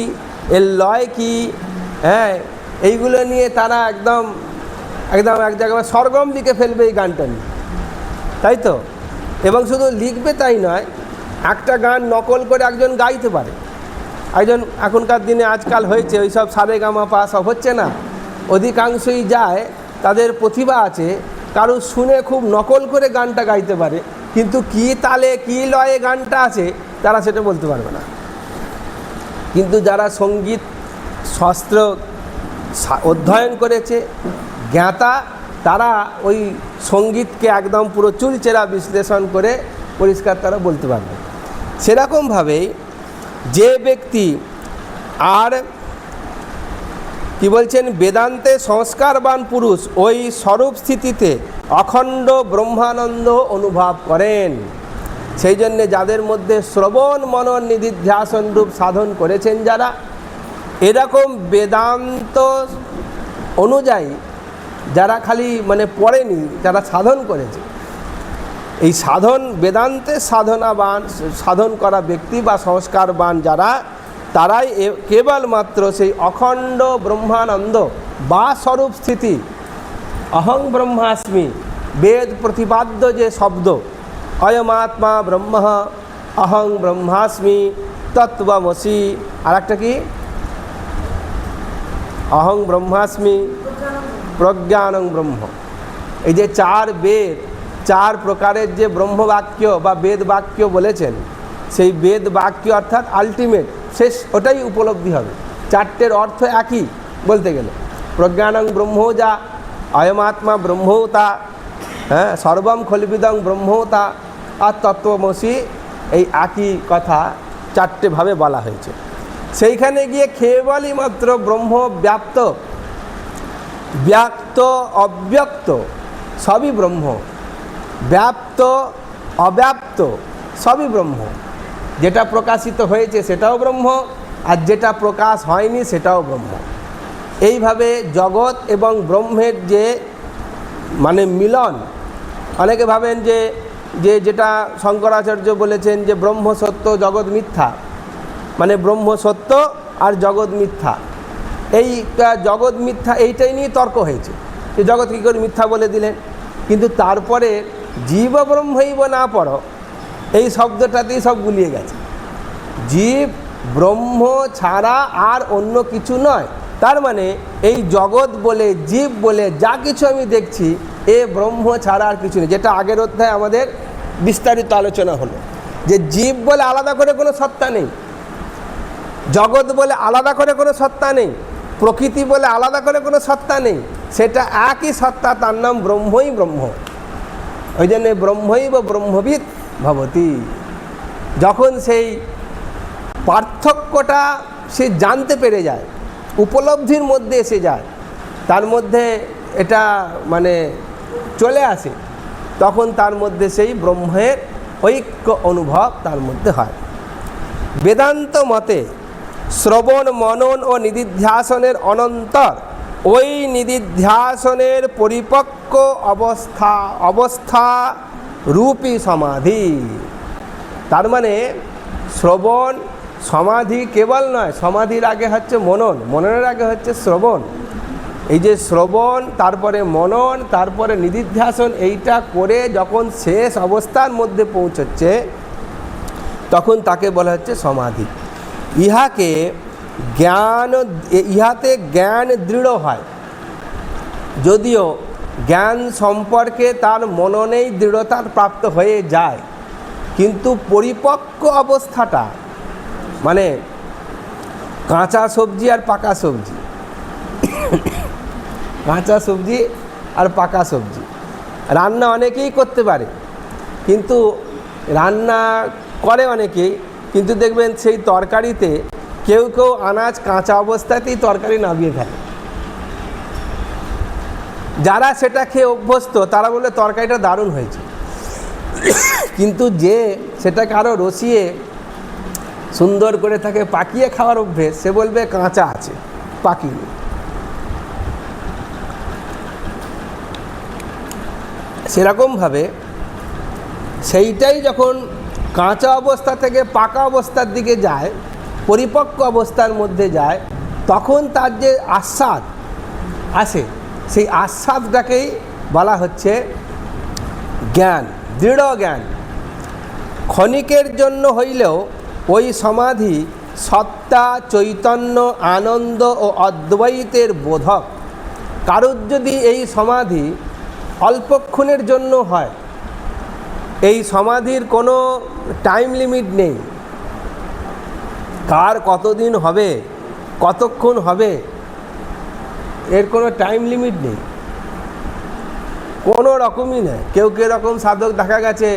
S1: এর লয় কি, হ্যাঁ, এইগুলো নিয়ে তারা একদম এক জায়গায় সরগম লিখে ফেলবে এই গানটা নিয়ে, তাই তো। এবং শুধু লিখবে তাই নয়, একটা গান নকল করে একজন গাইতে পারে। একজন এখনকার দিনে আজকাল হয়েছে ওই সব সারেগামাপা সব হচ্ছে না, অধিকাংশই যায়, তাদের প্রতিভা আছে, কারো শুনে খুব নকল করে গানটা গাইতে পারে, কিন্তু কি তালে কি লয়ে গানটা আছে তারা সেটা বলতে পারবে না। কিন্তু যারা সঙ্গীত শাস্ত্র অধ্যয়ন করেছে, জ্ঞাতা, তারা ওই সঙ্গীতকে একদম পুরো চুলচেরা বিশ্লেষণ করে পরিষ্কার তারা বলতে পারবে। সেরকমভাবেই যে ব্যক্তি আর কি বলছেন, বেদান্তে সংস্কারবান পুরুষ ওই স্বরূপ স্থিতিতে অখণ্ড ব্রহ্মানন্দ অনুভব করেন। সেই জন্যে যাদের মধ্যে শ্রবণ মনন নিধিধ্যাসন রূপ সাধন করেছেন যারা, এরকম বেদান্ত অনুযায়ী যারা খালি মানে পড়েনি, যারা সাধন করেছে, এই বেদান্তে সাধন করা ব্যক্তি বা সংস্কারবান যারা, তারাই কেবলমাত্র সেই অখণ্ড ব্রহ্মানন্দ বা স্বরূপ স্থিতি, অহং ব্রহ্মাস্মি, বেদ প্রতিপাদ্য যে শব্দ, অয়মাত্মা ব্রহ্ম, অহং ব্রহ্মাস্মি, তত্ত্বমসি, আর একটা কি, অহং ব্রহ্মাস্মি, প্রজ্ঞানং ব্রহ্ম। এই যে চার প্রকারের যে ব্রহ্মবাক্য বা বেদ বাক্য বলেছেন, সেই বেদ বাক্য অর্থাৎ আলটিমেট শেষ, ওটাই উপলব্ধি হবে। চারটের অর্থ একই বলতে গেলে, প্রজ্ঞানং ব্রহ্ম যা, অয়মাত্মা ব্রহ্মও তা, হ্যাঁ, সর্বম খলিবিদং ব্রহ্মও তা, আর তত্ত্বমসি, এই একই কথা চারটেভাবে বলা হয়েছে। সেইখানে গিয়ে কেবলই মাত্র ব্রহ্ম ব্যক্ত অব্যক্ত সবই ব্রহ্ম, ব্যাপ্ত অব্যাপ্ত সবই ব্রহ্ম, যেটা প্রকাশিত হয়েছে সেটাও ব্রহ্ম, আর যেটা প্রকাশ হয়নি সেটাও ব্রহ্ম। এইভাবে জগৎ এবং ব্রহ্মের যে মানে মিলন, অনেকে ভাবেন যে যেটা শঙ্করাচার্য বলেছেন যে ব্রহ্ম সত্য জগৎ মিথ্যা, মানে ব্রহ্ম সত্য আর জগৎ মিথ্যা, এইটা জগৎ মিথ্যা এইটাই নিয়ে তর্ক হয়েছে যে জগৎ কী করে মিথ্যা বলে দিলেন। কিন্তু তারপরে জীব ব্রহ্মৈব না পড়ো, এই শব্দটাতেই সব গুলিয়ে গেছে। জীব ব্রহ্ম ছাড়া আর অন্য কিছু নয়। তার মানে এই জগৎ বলে, জীব বলে যা কিছু আমি দেখছি, এ ব্রহ্ম ছাড়া আর কিছু নেই। যেটা আগের অধ্যায়ে আমাদের বিস্তারিত আলোচনা হলো, যে জীব বলে আলাদা করে কোনো সত্তা নেই, জগৎ বলে আলাদা করে কোনো সত্তা নেই, প্রকৃতি বলে আলাদা করে কোনো সত্তা নেই, সেটা একই সত্তা, তার নাম ব্রহ্মই ব্রহ্ম। ওই জন্যে ব্রহ্মৈব ব্রহ্মবিৎ ভবতি। যখন সেই পার্থক্যটা সে জানতে পেরে যায়, উপলব্ধির মধ্যে এসে যায়, তার মধ্যে এটা মানে চলে আসে, তখন তার মধ্যে সেই ব্রহ্মের ঐক্য অনুভব তার মধ্যে হয়। বেদান্ত মতে শ্রবণ মনন ও নিদিধ্যাসনের অনন্তর ওই নিদিধ্যাসনের পরিপক্ক অবস্থা রূপী সমাধি। তার মানে শ্রবণ সমাধি কেবল নয়, সমাধির আগে হচ্ছে মনন, মননের আগে হচ্ছে শ্রবণ। এই যে শ্রবণ, তারপরে মনন, তারপরে নিদিধ্যাসন, এইটা করে যখন শেষ অবস্থার মধ্যে পৌঁছচ্ছে, তখন তাকে বলা হচ্ছে সমাধি। ইহাতে জ্ঞান দৃঢ় হয়, যদিও জ্ঞান সম্পর্কে তার মননেই দৃঢ়তার প্রাপ্ত হয়ে যায়, কিন্তু পরিপক্ক অবস্থাটা মানে কাঁচা সবজি আর পাকা সবজি, কাঁচা সবজি আর পাকা সবজি। রান্না অনেকেই করতে পারে, কিন্তু রান্না করে অনেকেই, কিন্তু দেখবেন সেই তরকারিতে কেউ কেউ আনাজ কাঁচা অবস্থাতেই তরকারি নামিয়ে ফেলে। যারা সেটা খেয়ে অভ্যস্ত তারা বলে তরকারিটা দারুণ হয়েছে, কিন্তু যে সেটাকে আরও রসিয়ে সুন্দর করে তাকে পাকিয়ে খাওয়ার অভ্যেস, সে বলবে কাঁচা আছে, পাকিয়ে। সেরকমভাবে সেইটাই যখন কাঁচা অবস্থা থেকে পাকা অবস্থার দিকে যায়, পরিপক্ক অবস্থার মধ্যে যায়, তখন তার যে আস্বাদ আসে, সেই আস্বাদটাকেই বলা হচ্ছে জ্ঞান, দৃঢ় জ্ঞান। ক্ষণিকের জন্য হইলেও ওই সমাধি সত্তা, চৈতন্য, আনন্দ ও অদ্বৈতের বোধক। কারোর যদি এই সমাধি অল্পক্ষণের জন্য হয়, এই সমাধির কোনো টাইম লিমিট নেই, কার কতদিন হবে, কতক্ষণ হবে, এর কোনো টাইম লিমিট নেই, কোনো রকমই নেই। কেউ কেউ রকম সাধক দেখা গেছে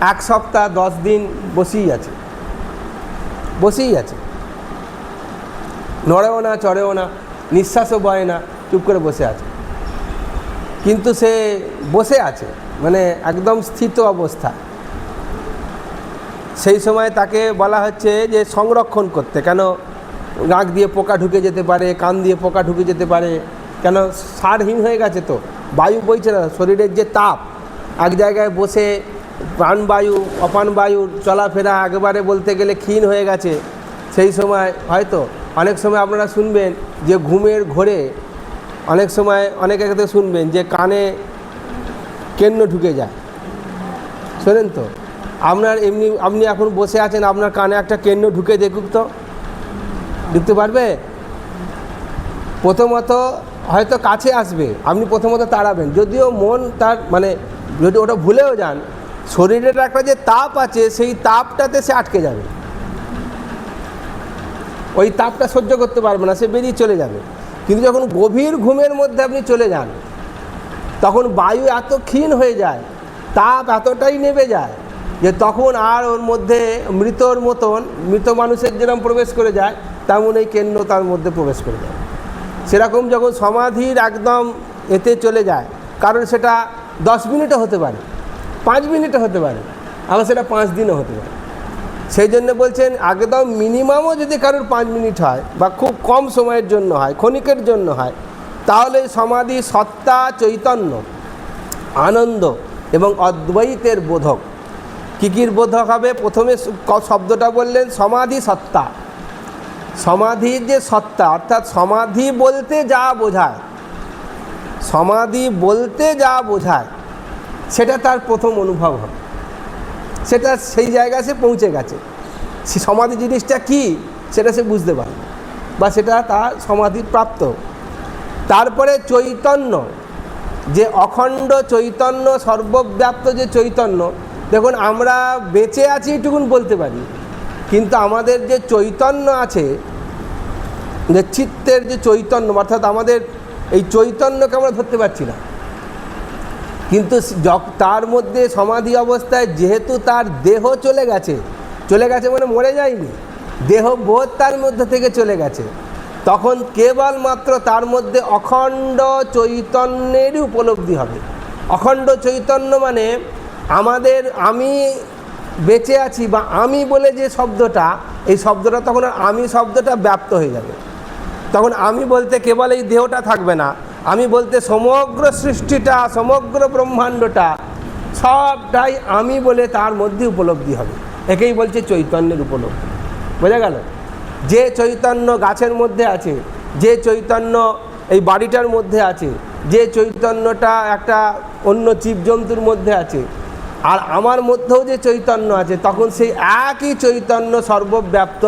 S1: 1 সপ্তাহ 10 দিন বসেই আছে, নড়েও না, চড়েও না, নিঃশ্বাসও বয় না, চুপ করে বসে আছে। কিন্তু সে বসে আছে মানে একদম স্থিত অবস্থা। সেই সময় তাকে বলা হচ্ছে যে সংরক্ষণ করতে, কেন নাক দিয়ে পোকা ঢুকে যেতে পারে, কান দিয়ে পোকা ঢুকে যেতে পারে, কেন সারহীন হয়ে গেছে, তো বায়ু বইছে না, শরীরের যে তাপ, এক জায়গায় বসে প্রাণবায়ু অপানবায়ুর চলাফেরা একেবারে বলতে গেলে ক্ষীণ হয়ে গেছে। সেই সময় হয়তো অনেক সময় আপনারা শুনবেন যে ঘুমের ঘোরে অনেক সময় অনেকের ক্ষেত্রে শুনবেন যে কানে কেন্ন ঢুকে যায়, শোনেন তো? আপনি এখন বসে আছেন, আপনার কানে একটা কেন্ন ঢুকে দেখুক তো, ঢুকতে পারবে? প্রথমত হয়তো কাছে আসবে, আপনি প্রথমত তাড়াবেন, যদিও মন তার মানে যদি ওটা ভুলেও যান, শরীরের একটা যে তাপ আছে সেই তাপটাতে সে আটকে যাবে, ওই তাপটা সহ্য করতে পারবে না, সে বেরিয়ে চলে যাবে। কিন্তু যখন গভীর ঘুমের মধ্যে আপনি চলে যান, তখন বায়ু এত ক্ষীণ হয়ে যায়, তাপ এতটাই নেমে যায় যে তখন আর ওর মধ্যে মৃতর মতন, মৃত মানুষের যেরকম প্রবেশ করে যায় তেমন এই কেন্ন তার মধ্যে প্রবেশ করে যায়। সেরকম যখন সমাধির একদম এতে চলে যায়, কারণ সেটা 10 মিনিটও হতে পারে, 5 মিনিটও হতে পারে, আবার সেটা 5 দিনও হতে পারে। সেই জন্য বলছেন একদম মিনিমামও যদি কারোর 5 মিনিট হয় বা খুব কম সময়ের জন্য হয়, ক্ষণিকের জন্য হয়, তাহলে সমাধি সত্তা, চৈতন্য, আনন্দ এবং অদ্বৈতের বোধক। কির বোধক হবে? প্রথমে শব্দটা বললেন সমাধি সত্তা। সমাধির যে সত্তা, অর্থাৎ সমাধি বলতে যা বোঝায়, সমাধি বলতে যা বোঝায় সেটা তার প্রথম অনুভব হবে, সেটা সেই জায়গায় সে পৌঁছে গেছে। সে সমাধি জিনিসটা কি সেটা সে বুঝতে পারে, বা সেটা তার সমাধি প্রাপ্ত। তারপরে চৈতন্য, যে অখণ্ড চৈতন্য, সর্বব্যাপ্ত যে চৈতন্য। দেখুন, আমরা বেঁচে আছি এটুকুন বলতে পারি, কিন্তু আমাদের যে চৈতন্য আছে, যে চিত্তের যে চৈতন্য, অর্থাৎ আমাদের এই চৈতন্যকে আমরা ধরতে পারছি না। কিন্তু তার মধ্যে সমাধি অবস্থায় যেহেতু তার দেহ চলে গেছে মানে মরে যায়নি, দেহবোধ তার মধ্যে থেকে চলে গেছে, তখন কেবলমাত্র তার মধ্যে অখণ্ড চৈতন্যেরই উপলব্ধি হবে। অখণ্ড চৈতন্য মানে আমাদের আমি বেঁচে আছি বা আমি বলে যে শব্দটা, এই শব্দটা তখন আমি শব্দটা ব্যাপ্ত হয়ে যাবে। তখন আমি বলতে কেবল এই দেহটা থাকবে না, আমি বলতে সমগ্র সৃষ্টিটা, সমগ্র ব্রহ্মাণ্ডটা, সবটাই আমি বলে তার মধ্যে উপলব্ধি হবে। একেই বলছে চৈতন্যের উপলব্ধি। বোঝা গেল? যে চৈতন্য গাছের মধ্যে আছে, যে চৈতন্য এই বাড়িটার মধ্যে আছে, যে চৈতন্যটা একটা অন্য জীবজন্তুর মধ্যে আছে, আর আমার মধ্যেও যে চৈতন্য আছে, তখন সেই একই চৈতন্য সর্বব্যাপ্ত,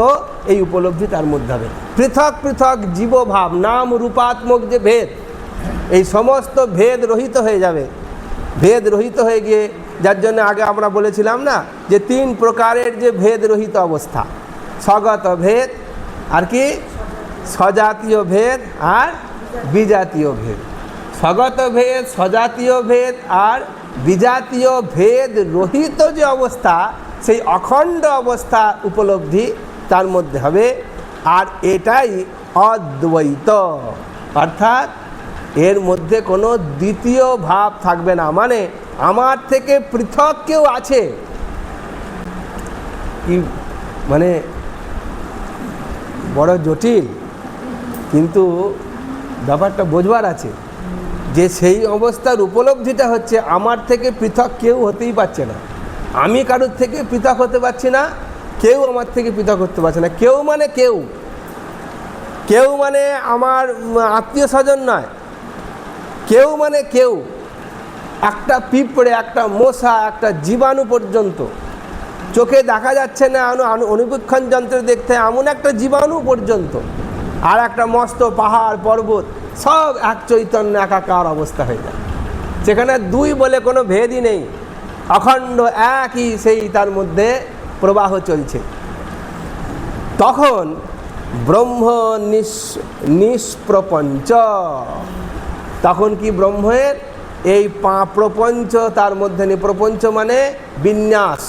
S1: এই উপলব্ধি তার মধ্যে হবে। পৃথক পৃথক জীবভাব, নাম রূপাত্মক যে ভেদ, এই সমস্ত ভেদ রহিত হয়ে যাবে। ভেদ রহিত হয়ে গিয়ে, যার জন্য আগে আমরা বলেছিলাম না যে 3 প্রকারের যে ভেদ রহিত অবস্থা, স্বগত ভেদ, আর কি স্বজাতীয় ভেদ আর বিজাতীয় ভেদ। স্বগত ভেদ, স্বজাতীয় ভেদ আর বিজাতীয় ভেদ রহিত যে অবস্থা, সেই অখণ্ড অবস্থা উপলব্ধি তার মধ্যে হবে। আর এটাই অদ্বৈত, অর্থাৎ এর মধ্যে কোনো দ্বিতীয় ভাব থাকবে না। মানে আমার থেকে পৃথক কেউ আছে, কি মানে বড় জটিল, কিন্তু ব্যাপারটা বোঝবার আছে যে সেই অবস্থার উপলব্ধিটা হচ্ছে আমার থেকে পৃথক কেউ হতেই পারছে না। আমি কারোর থেকে পৃথক হতে পারছি না, কেউ আমার থেকে পৃথক হতে পারছে না। কেউ মানে কেউ, কেউ মানে আমার আত্মীয় স্বজন নয়, কেউ মানে কেউ, একটা পিঁপড়ে, একটা মশা, একটা জীবাণু পর্যন্ত, চোখে দেখা যাচ্ছে না, অনুবীক্ষণ যন্ত্রে দেখতে এমন একটা জীবাণু পর্যন্ত, আর একটা মস্ত পাহাড় পর্বত, সব এক চৈতন্য একাকার অবস্থা হয়ে যায়। সেখানে 2 বলে কোনো ভেদই নেই, অখণ্ড একই সেই তার মধ্যে প্রবাহ চলছে। তখন ব্রহ্ম নিষ্প্রপঞ্চ, তখন কি ব্রহ্মের এই প্রপঞ্চ তার মধ্যে নেই। প্রপঞ্চ মানে বিন্যাস,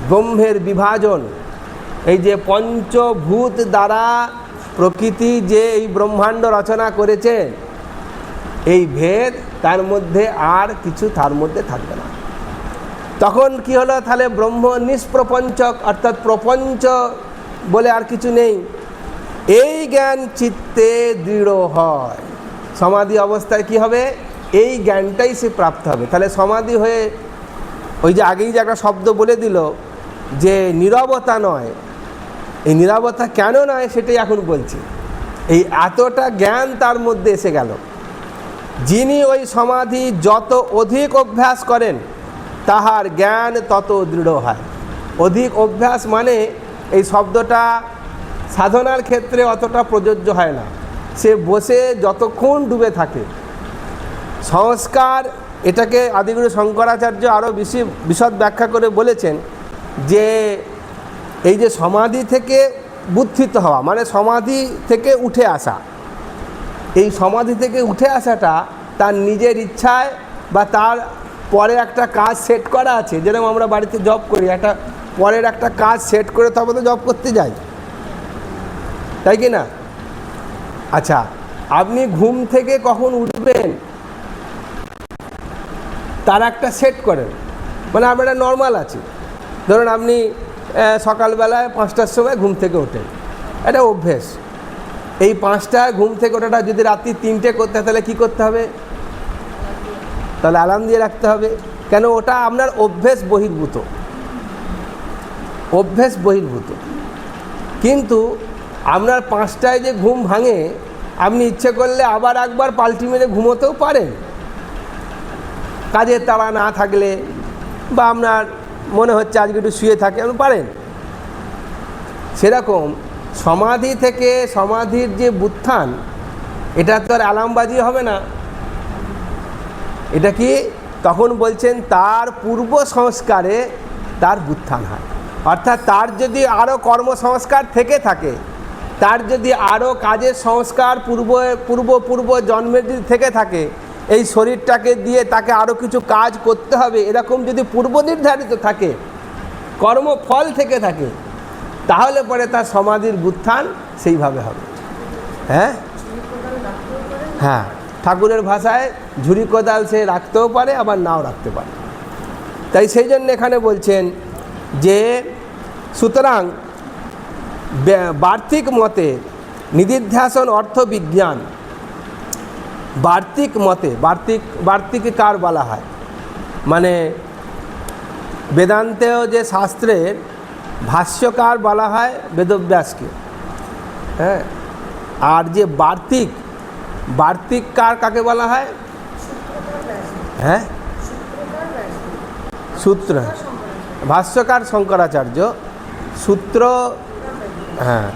S1: ব্রহ্মের বিভাজন। এই যে পঞ্চভূত দ্বারা প্রকৃতি যে এই ব্রহ্মাণ্ড রচনা করেছেন, এই ভেদ তার মধ্যে আর কিছু তার মধ্যে থাকবে না। তখন কি হলো, তাহলে ব্রহ্ম নিষ্প্রপঞ্চক, অর্থাৎ প্রপঞ্চ বলে আর কিছু নেই। এই জ্ঞান চিত্তে দৃঢ় হয়। সমাধি অবস্থায় কি হবে, এই জ্ঞানটাই সে প্রাপ্ত হবে। তাহলে সমাধি হয়ে, ওই যে আগেই যে একটা শব্দ বলে দিল যে নীরবতা নয়, এই নীরবতা কেন নয় সেটাই এখন বলছি। এই এতটা জ্ঞান তার মধ্যে এসে গেল, যিনি ওই সমাধি যত অধিক অভ্যাস করেন তাহার জ্ঞান তত দৃঢ় হয়। অধিক অভ্যাস মানে এই শব্দটা সাধনার ক্ষেত্রে অতটা প্রযোজ্য হয় না। সে বসে যতক্ষণ ডুবে থাকে, সংস্কার, এটাকে আদিগুরু শঙ্করাচার্য আরও বেশি বিশদ ব্যাখ্যা করে বলেছেন যে এই যে সমাধি থেকে বুদ্ধিত হওয়া, মানে সমাধি থেকে উঠে আসা, এই সমাধি থেকে উঠে আসাটা তার নিজের ইচ্ছায় বা তার পরে একটা কাজ সেট করা আছে। যেরকম আমরা বাড়িতে জব করি, একটা পরের একটা কাজ সেট করে তবে তো জব করতে যাই, তাই কি না? আচ্ছা, আপনি ঘুম থেকে কখন উঠবেন তার একটা সেট করেন, মানে আপনার একটা নর্মাল আছে। ধরুন আপনি সকালবেলায় 5টার সময় ঘুম থেকে ওঠেন, এটা অভ্যেস। এই 5টায় ঘুম থেকে ওঠাটা যদি রাত্রি 3টে করতে হয়, তাহলে কী করতে হবে? তাহলে অ্যালার্ম দিয়ে রাখতে হবে। কেন? ওটা আপনার অভ্যেস বহির্ভূত, অভ্যেস বহির্ভূত। কিন্তু আপনার 5টায় যে ঘুম ভাঙে, আপনি ইচ্ছে করলে আবার একবার পাল্টি মেরে ঘুমোতেও পারেন, কাজের তাড়া না থাকলে, বা আপনার মনে হচ্ছে আজকে একটু শুয়ে থাকে, আপনি পারেন। সেরকম সমাধি থেকে সমাধির যে বুত্থান, এটা তো আর অ্যালার্মবাজি হবে না। এটা কি? তখন বলছেন তার পূর্ব সংস্কারে তার বুত্থান হয়। অর্থাৎ তার যদি আরও কর্মসংস্কার থেকে থাকে, তার যদি আরও কাজের সংস্কার পূর্ব জন্মের যদি থেকে থাকে, এই শরীরটাকে দিয়ে তাকে আরও কিছু কাজ করতে হবে, এরকম যদি পূর্ব নির্ধারিত থাকে, কর্মফল থেকে থাকে, তাহলে পরে তার সমাধির বুত্থান সেইভাবে হবে। হ্যাঁ হ্যাঁ, ঠাকুরের ভাষায় ঝুড়ি কোদাল সে রাখতেও পারে, আবার নাও রাখতে পারে। তাই সেই জন্য এখানে বলছেন যে সুতরাং বার্তিক মতে নিদিধ্যাসন অর্থ বিজ্ঞান, বার্তিক মতে, বার্তিক কার বলা হয়, মানে বেদান্তেও যে শাস্ত্রের ভাষ্যকার বলা হয় বেদব্যাসকে। হ্যাঁ, আর যে বার্তিক কার কাকে বলা হয়? হ্যাঁ, সূত্র, ভাষ্যকার শঙ্করাচার্য, সূত্র, হ্যাঁ,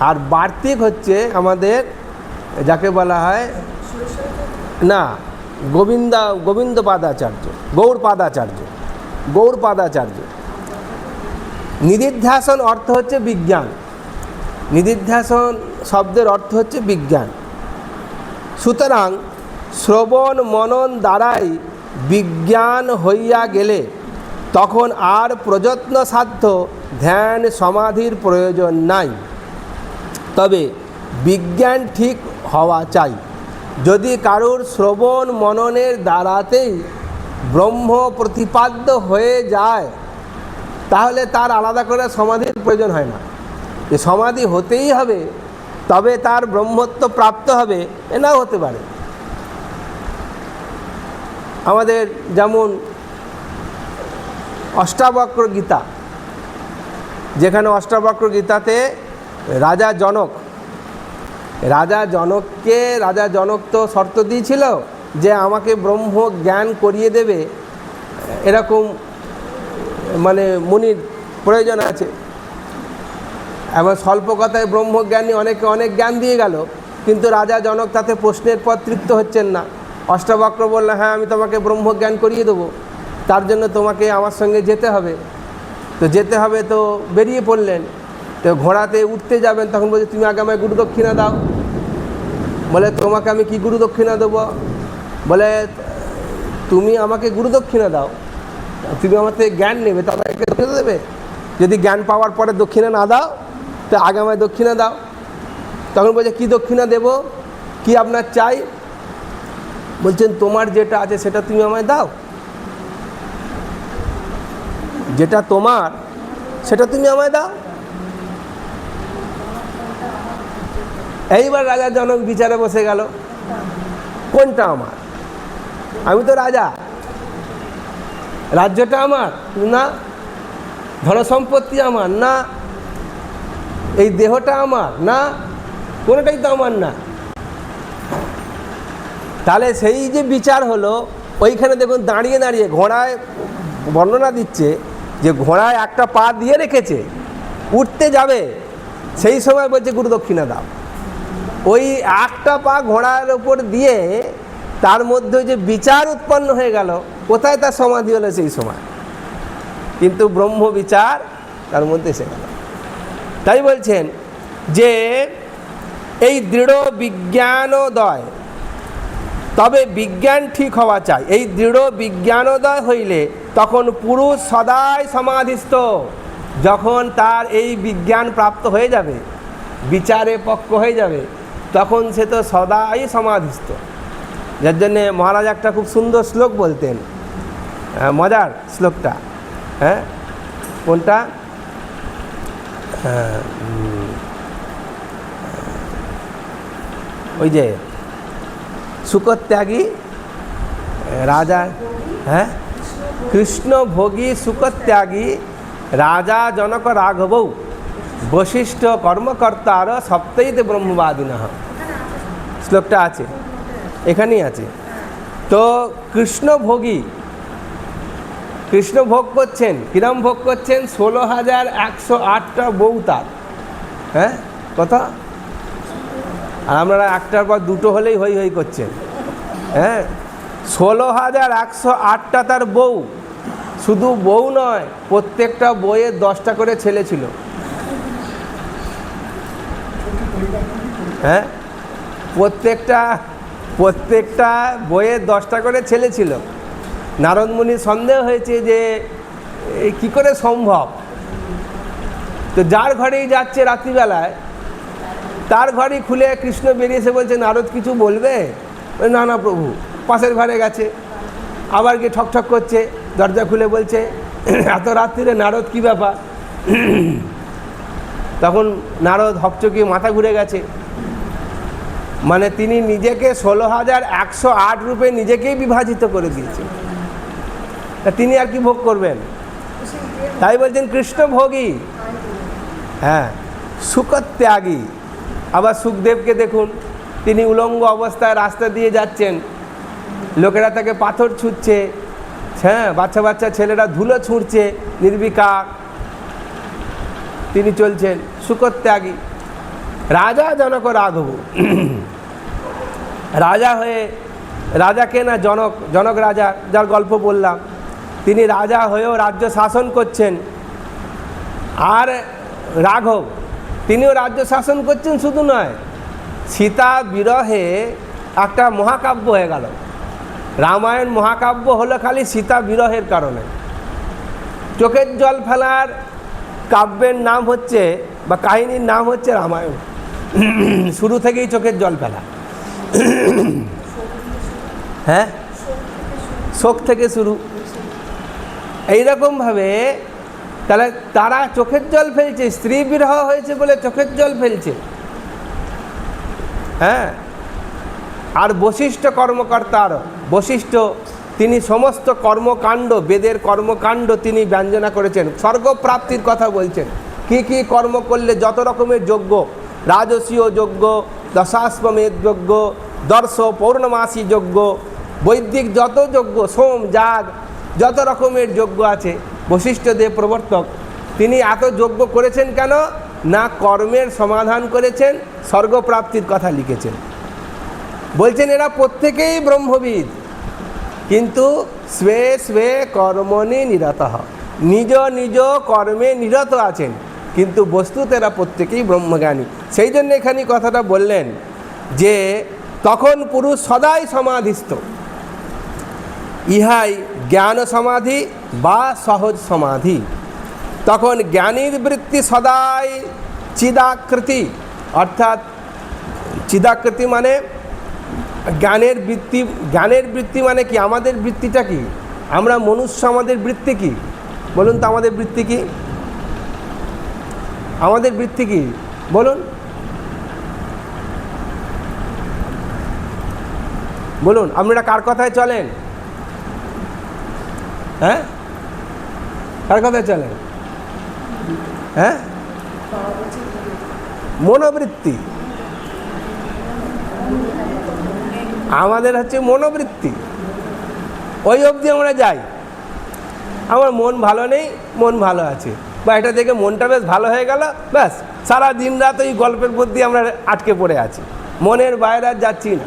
S1: আর বার্তিক হচ্ছে আমাদের যাকে বলা হয় না গোবিন্দপাদাচার্য, গৌড়পাদাচার্য। নিদিধ্যাসন অর্থ হচ্ছে বিজ্ঞান, নিদিধ্যাসন শব্দের অর্থ হচ্ছে বিজ্ঞান। সুতরাং শ্রবণ মনন দ্বারাই বিজ্ঞান হইয়া গেলে তখন আর প্রযত্ন সাধ্য ধ্যান সমাধির প্রয়োজন নাই। তবে বিজ্ঞান ঠিক হওয়া চাই। যদি কারুর শ্রবণ মননের দ্বারাতেই ব্রহ্ম প্রতিপাদ্য হয়ে যায় তাহলে তার আলাদা করে সমাধির প্রয়োজন হয় না। যে সমাধি হতেই হবে তবে তার ব্রহ্মত্ব প্রাপ্ত হবে, এ নাও হতে পারে। আমাদের যেমন অষ্টাবক্র গীতা, যেখানে অষ্টাবক্র গীতাতে রাজা জনক তো শর্ত দিয়েছিল যে আমাকে ব্রহ্ম জ্ঞান করিয়ে দেবে, এরকম মানে মুনির প্রয়োজন আছে। এবার স্বল্প কথায় ব্রহ্মজ্ঞানী অনেকে অনেক জ্ঞান দিয়ে গেল, কিন্তু রাজা জনক তাতে প্রশ্নের পর তৃপ্ত হচ্ছেন না। অষ্টাবক্র বললে, হ্যাঁ আমি তোমাকে ব্রহ্মজ্ঞান করিয়ে দেবো, তার জন্য তোমাকে আমার সঙ্গে যেতে হবে। তো বেরিয়ে পড়লেন। তো ঘোড়াতে উঠতে যাবেন, তখন বলছে তুমি আগে আমায় গুরুদক্ষিণা দাও। বলে তোমাকে আমি কি গুরুদক্ষিণা দেবো? বলে তুমি আমাকে গুরুদক্ষিণা দাও, তুমি আমার থেকে জ্ঞান নেবে, তবে দক্ষিণা দেবে। যদি জ্ঞান পাওয়ার পরে দক্ষিণা না দাও তো আগে আমায় দক্ষিণা দাও। তখন বলছে কি দক্ষিণা দেব, কি আপনার চাই? বলছেন তোমার যেটা আছে সেটা তুমি আমায় দাও, যেটা তোমার সেটা তুমি আমায় দাও। এইবার রাজা জনক বিচারে বসে গেল, কোনটা আমার? আমি তো রাজা, রাজ্যটা আমার না, ধনসম্পত্তি আমার না, এই দেহটা আমার না, কোনোটাই তো আমার না। তাহলে সেই যে বিচার হলো, ওইখানে দেখুন দাঁড়িয়ে দাঁড়িয়ে ঘোড়ায় বর্ণনা দিচ্ছে যে ঘোড়ায় একটা পা দিয়ে রেখেছে, উঠতে যাবে সেই সময় বলছে গুরুদক্ষিণা দাও। ওই একটা পা ঘোড়ার ওপর দিয়ে তার মধ্যে যে বিচার উৎপন্ন হয়ে গেল, কোথায় তার সমাধি হলো সেই সময়, কিন্তু ব্রহ্ম বিচার তার মধ্যে এসে গেল। তাই বলছেন যে এই দৃঢ় বিজ্ঞানোদয়, তবে বিজ্ঞান ঠিক হওয়া চাই। এই দৃঢ় বিজ্ঞানোদয় হইলে তখন পুরুষ সদাই সমাধিস্থ। যখন তার এই বিজ্ঞান প্রাপ্ত হয়ে যাবে, বিচারে পক্ষ হয়ে যাবে, তখন সে তো সদাই সমাধিস্থ। যার জন্যে মহারাজ একটা খুব সুন্দর শ্লোক বলতেন, মজার শ্লোকটা, হ্যাঁ কোনটা? ওই যে সুখত্যাগী রাজা, হ্যাঁ কৃষ্ণভোগী সুখত্যাগী রাজা জনক রাঘবৌ বশিষ্ঠ কর্মকর্তার সপ্তৈতে ব্রহ্মবাদিন। শ্লোকটা আছে, এখানেই আছে। তো কৃষ্ণভোগী, কৃষ্ণ ভোগ করছেন, কিরম ভোগ করছেন? 16,108টা বউ তার, হ্যাঁ কথা। আর আপনারা একটার পর দুটো হলেই হই হই করছেন, হ্যাঁ 16,108টা তার বউ। শুধু বউ নয়, প্রত্যেকটা বইয়ের 10টা করে ছেলে ছিল, হ্যাঁ প্রত্যেকটা বইয়ের 10টা করে ছেলে ছিল। নারদ মুনির সন্দেহ হয়েছে যে কি করে সম্ভব। তো যার ঘরেই যাচ্ছে রাত্রিবেলায়, তার ঘরই খুলে কৃষ্ণ বেরিয়ে এসে বলছে নারদ কিছু বলবে? না না প্রভু। পাশের ঘরে গেছে, আবার গিয়ে ঠকঠক করছে, দরজা খুলে বলছে এত রাত্রিরে নারদ কি ব্যাপার? তখন নারদ হকচকিয়ে মাথা ঘুরে গেছে। মানে তিনি নিজেকে 16,108 রূপে নিজেকেই বিভাজিত করে দিয়েছেন, তিনি আর কি ভোগ করবেন? তাই বলছেন কৃষ্ণভোগী, হ্যাঁ সুখত্যাগী। আবার সুখদেবকে দেখুন, তিনি উলঙ্গ অবস্থায় রাস্তা দিয়ে যাচ্ছেন, লোকেরা তাকে পাথর ছুঁড়ছে, হ্যাঁ, বাচ্চা বাচ্চা ছেলেরা ধুলো ছুঁড়ছে নির্বিকার, তিনি চলছেন শুকত্যাগী। রাজা জনক রাঘব, রাজা হয়ে, রাজাকে না জনক, জনক রাজা যার গল্প বললাম, তিনি রাজা হয়েও রাজ্য শাসন করছেন। আর রাঘব তিনিও রাজ্য শাসন করছেন। শুধু নয়, সীতা বিরহে একটা মহাকাব্য হয়ে গেল। রামায়ণ মহাকাব্য হলো খালি সীতা বিরহের কারণে। চোখের জল ফেলার কাব্যের নাম হচ্ছে, বা কাহিনীর নাম হচ্ছে রামায়ণ। শুরু থেকেই চোখের জল ফেলা। হ্যাঁ, শোক থেকে শুরু। এইরকমভাবে তাহলে তারা চোখের জল ফেলছে, স্ত্রী বিরহ হয়েছে বলে চোখের জল ফেলছে। হ্যাঁ, আর বশিষ্ঠ কর্মকর্তার, বশিষ্ঠ তিনি সমস্ত কর্মকাণ্ড, বেদের কর্মকাণ্ড তিনি ব্যঞ্জনা করেছেন। স্বর্গপ্রাপ্তির কথা বলছেন, কি কি কর্ম করলে যত রকমের যজ্ঞ, রাজসীয় যজ্ঞ, দশাশ্বমেধ যজ্ঞ, দর্শ পৌর্ণমাসী যজ্ঞ, বৈদিক যত যজ্ঞ, সোম যাগ, যত রকমের যজ্ঞ আছে, বশিষ্ঠদেব প্রবর্তক তিনি এত যজ্ঞ করেছেন কেন না? কর্মের সমাধান করেছেন, স্বর্গপ্রাপ্তির কথা লিখেছেন। বলছেন এরা প্রত্যেকেই ব্রহ্মবিদ, কিন্তু স্বে স্বে কর্মণি নিরত, নিজ নিজ কর্মে নিরত আছেন, কিন্তু বস্তুত এরা প্রত্যেকেই ব্রহ্মজ্ঞানী। সেই জন্য এখানে কথাটা বললেন যে তখন পুরুষ সদাই সমাধিস্থ, ইহাই জ্ঞান সমাধি বা সহজ সমাধি। তখন জ্ঞানীর বৃত্তি সদাই চিদাকৃতি, অর্থাৎ চিদাকৃতি মানে জ্ঞানের বৃত্তি। জ্ঞানের বৃত্তি মানে কি? আমাদের বৃত্তিটা কি? আমরা মনুষ্য, আমাদের বৃত্তি কি? বলুন তো, আমাদের বৃত্তি কি? আমাদের বৃত্তি কি বলুন? বলুন, আপনারা কার কথায় চলেন? হ্যাঁ, কার কথায় চলেন? হ্যাঁ, মনোবৃত্তি। আমাদের হচ্ছে মনোবৃত্তি, ওই অবধি আমরা যাই। আমার মন ভালো নেই, মন ভালো আছে, বা এটা দেখে মনটা বেশ ভালো হয়ে গেল, ব্যাস সারা দিন রাত ওই গল্পের মধ্যে আমরা আটকে পড়ে আছি, মনের বাইরে আর যাচ্ছি না,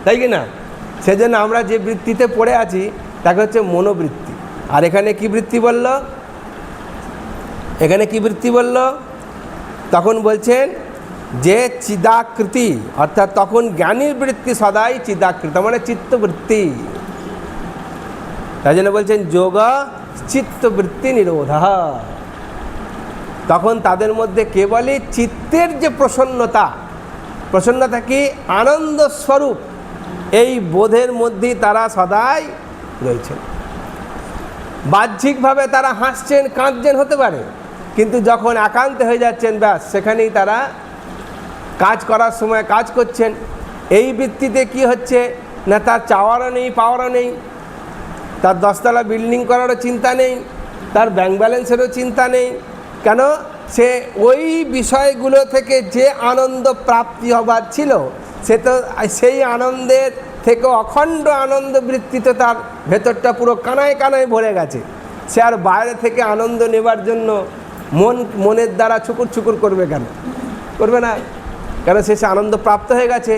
S1: তাই কি না? সেজন্য আমরা যে বৃত্তিতে পড়ে আছি তাকে হচ্ছে মনোবৃত্তি। আর এখানে কি বৃত্তি বলল? এখানে কি বৃত্তি বলল? তখন বলছেন যে চিদাকৃতি, অর্থাৎ তখন জ্ঞানীর বৃত্তি সদাই চিদাকৃত, মানে চিত্তবৃত্তি। তাই জন্য বলছেন যোগ চিত্তবৃত্তি নিরোধ। তখন তাদের মধ্যে কেবলই চিত্তের যে প্রসন্নতা, প্রসন্নতা কি? আনন্দ স্বরূপ, এই বোধের মধ্যেই তারা সদাই রয়েছেন। বাহ্যিকভাবে তারা হাসছেন, কাঁদছেন হতে পারে, কিন্তু যখন একান্ত হয়ে যাচ্ছেন, ব্যাস সেখানেই তারা কাজ করার সময় কাজ করছেন। এই বৃত্তিতে কি হচ্ছে না? তার চাওয়ারও নেই, পাওয়ারও নেই, তার 10 তলা বিল্ডিং করারও চিন্তা নেই, তার ব্যাংক ব্যালেন্সেরও চিন্তা নেই। কেন? সে ওই বিষয়গুলো থেকে যে আনন্দ প্রাপ্তি হবার ছিল, সে তো সেই আনন্দের থেকে অখণ্ড আনন্দ বৃত্তিতে তার ভেতরটা পুরো কানায় কানায় ভরে গেছে। সে আর বাইরে থেকে আনন্দ নেবার জন্য মনের দ্বারা ছুকুর ছুকুর করবে কেন? করবে না, কারণ সে আনন্দ প্রাপ্ত হয়ে গেছে।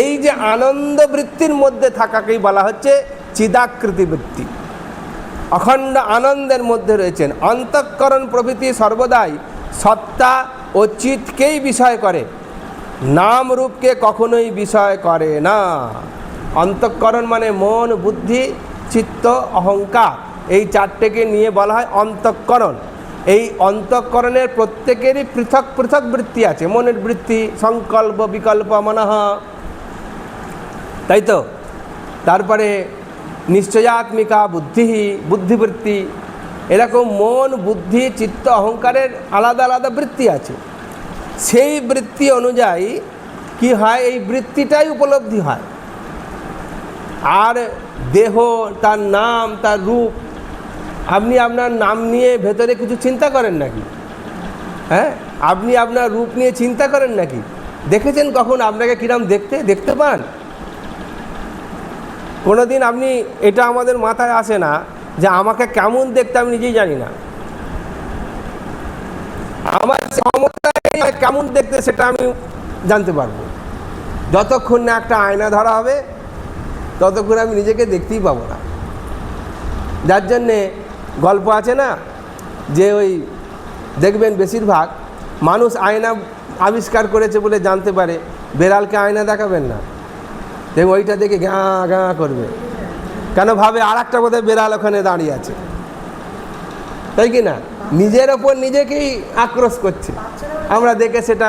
S1: এই যে আনন্দ বৃত্তির মধ্যে থাকাকেই বলা হচ্ছে চিদাকৃতি বৃত্তি। অখণ্ড আনন্দের মধ্যে রয়েছেন। অন্তঃকরণ প্রভৃতি সর্বদাই সত্তা ও চিৎকেই বিষয় করে, নাম রূপকে কখনোই বিষয় করে না। অন্তঃকরণ মানে মন, বুদ্ধি, চিত্ত, অহংকার, এই চারটেকে নিয়ে বলা হয় অন্তঃকরণ। এই অন্তঃকরণের প্রত্যেকেরই পৃথক পৃথক বৃত্তি আছে। মনের বৃত্তি, সংকল্প, বিকল্প, মনঃ, তাই তো? তারপরে নিশ্চয়াত্মিকা বুদ্ধি, বুদ্ধিবৃত্তি, এরকম মন, বুদ্ধি, চিত্ত, অহংকারের আলাদা আলাদা বৃত্তি আছে। সেই বৃত্তি অনুযায়ী কি হয়? এই বৃত্তিটাই উপলব্ধি হয়। আর দেহ, তার নাম, তার রূপ, আপনি আপনার নাম নিয়ে ভেতরে কিছু চিন্তা করেন নাকি? হ্যাঁ, আপনি আপনার রূপ নিয়ে চিন্তা করেন নাকি? দেখেছেন কখন আপনাকে কিরম দেখতে পান? কোনো দিন আপনি, এটা আমাদের মাথায় আসে না যে আমাকে কেমন দেখতে আমি নিজেই জানি না, আমার ক্ষমতা কেমন দেখতে সেটা আমি জানতে পারবো। যতক্ষণ না একটা আয়না ধরা হবে ততক্ষণ আমি নিজেকে দেখতেই পাবো না। যার জন্যে গল্প আছে না, যে ওই দেখবেন বেশিরভাগ মানুষ আয়না আবিষ্কার করেছে বলে জানতে পারে, বেড়ালকে আয়না দেখাবেন না, দেখবেন ওইটা দেখে গাঁ গাঁ করবে, কেন ভাবে আর একটা বোধহয় বেড়াল ওখানে দাঁড়িয়ে আছে, তাই কি না? নিজের ওপর নিজেকেই আক্রোশ করছে। আমরা দেখে সেটা,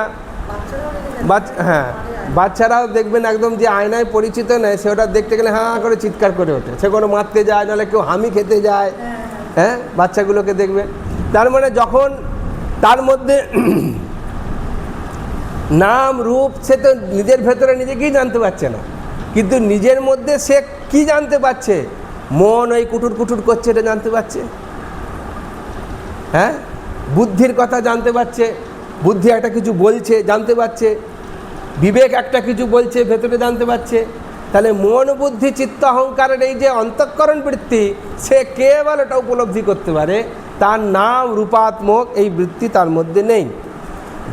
S1: হ্যাঁ, বাচ্চারাও দেখবেন একদম যে আয়নায় পরিচিত নেয়, সে ওটা দেখতে গেলে হাঁ করে চিৎকার করে ওঠে, সে কোনো মারতে যায়, নাহলে কেউ হামি খেতে যায়, হ্যাঁ, বাচ্চাগুলোকে দেখবেন। তার মানে যখন তার মধ্যে নাম রূপ, সে তো নিজের ভেতরে নিজেকেই জানতে পারছে না, কিন্তু নিজের মধ্যে সে কি জানতে পারছে? মন ওই কুটুর কুটুর করছে, এটা জানতে পারছে, হ্যাঁ, বুদ্ধির কথা জানতে পারছে, বুদ্ধি একটা কিছু বলছে জানতে পারছে, বিবেক একটা কিছু বলছে ভেতরে জানতে পারছে। তাহলে মন বুদ্ধি চিত্ত অহংকারের এই যে অন্তঃকরণ বৃত্তি, সে কেবল এটা উপলব্ধি করতে পারে, তার নাম রূপাত্মক এই বৃত্তি তার মধ্যে নেই।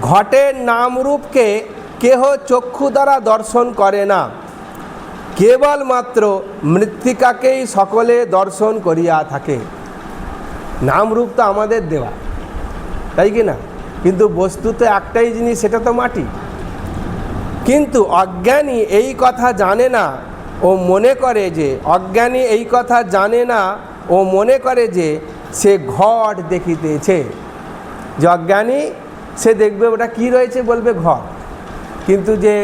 S1: ঘটের নাম রূপকে কেহ চক্ষু দ্বারা দর্শন করে না, কেবলমাত্র মৃত্তিকাকেই সকলে দর্শন করিয়া থাকে। নাম রূপ তো আমাদের দেওয়া, তাই কি না? কিন্তু বস্তু তো একটাই জিনিস, সেটা তো মাটি। কিন্তু অজ্ঞানী এই কথা জানে না, ও মনে করে যে, অজ্ঞানী এই কথা জানে না, ও মনে করে যে সে ঘট দেখিতেছে। যে অজ্ঞানী, সে দেখবে ওটা কি রয়েছে, বলবে ঘট, কিন্তু যে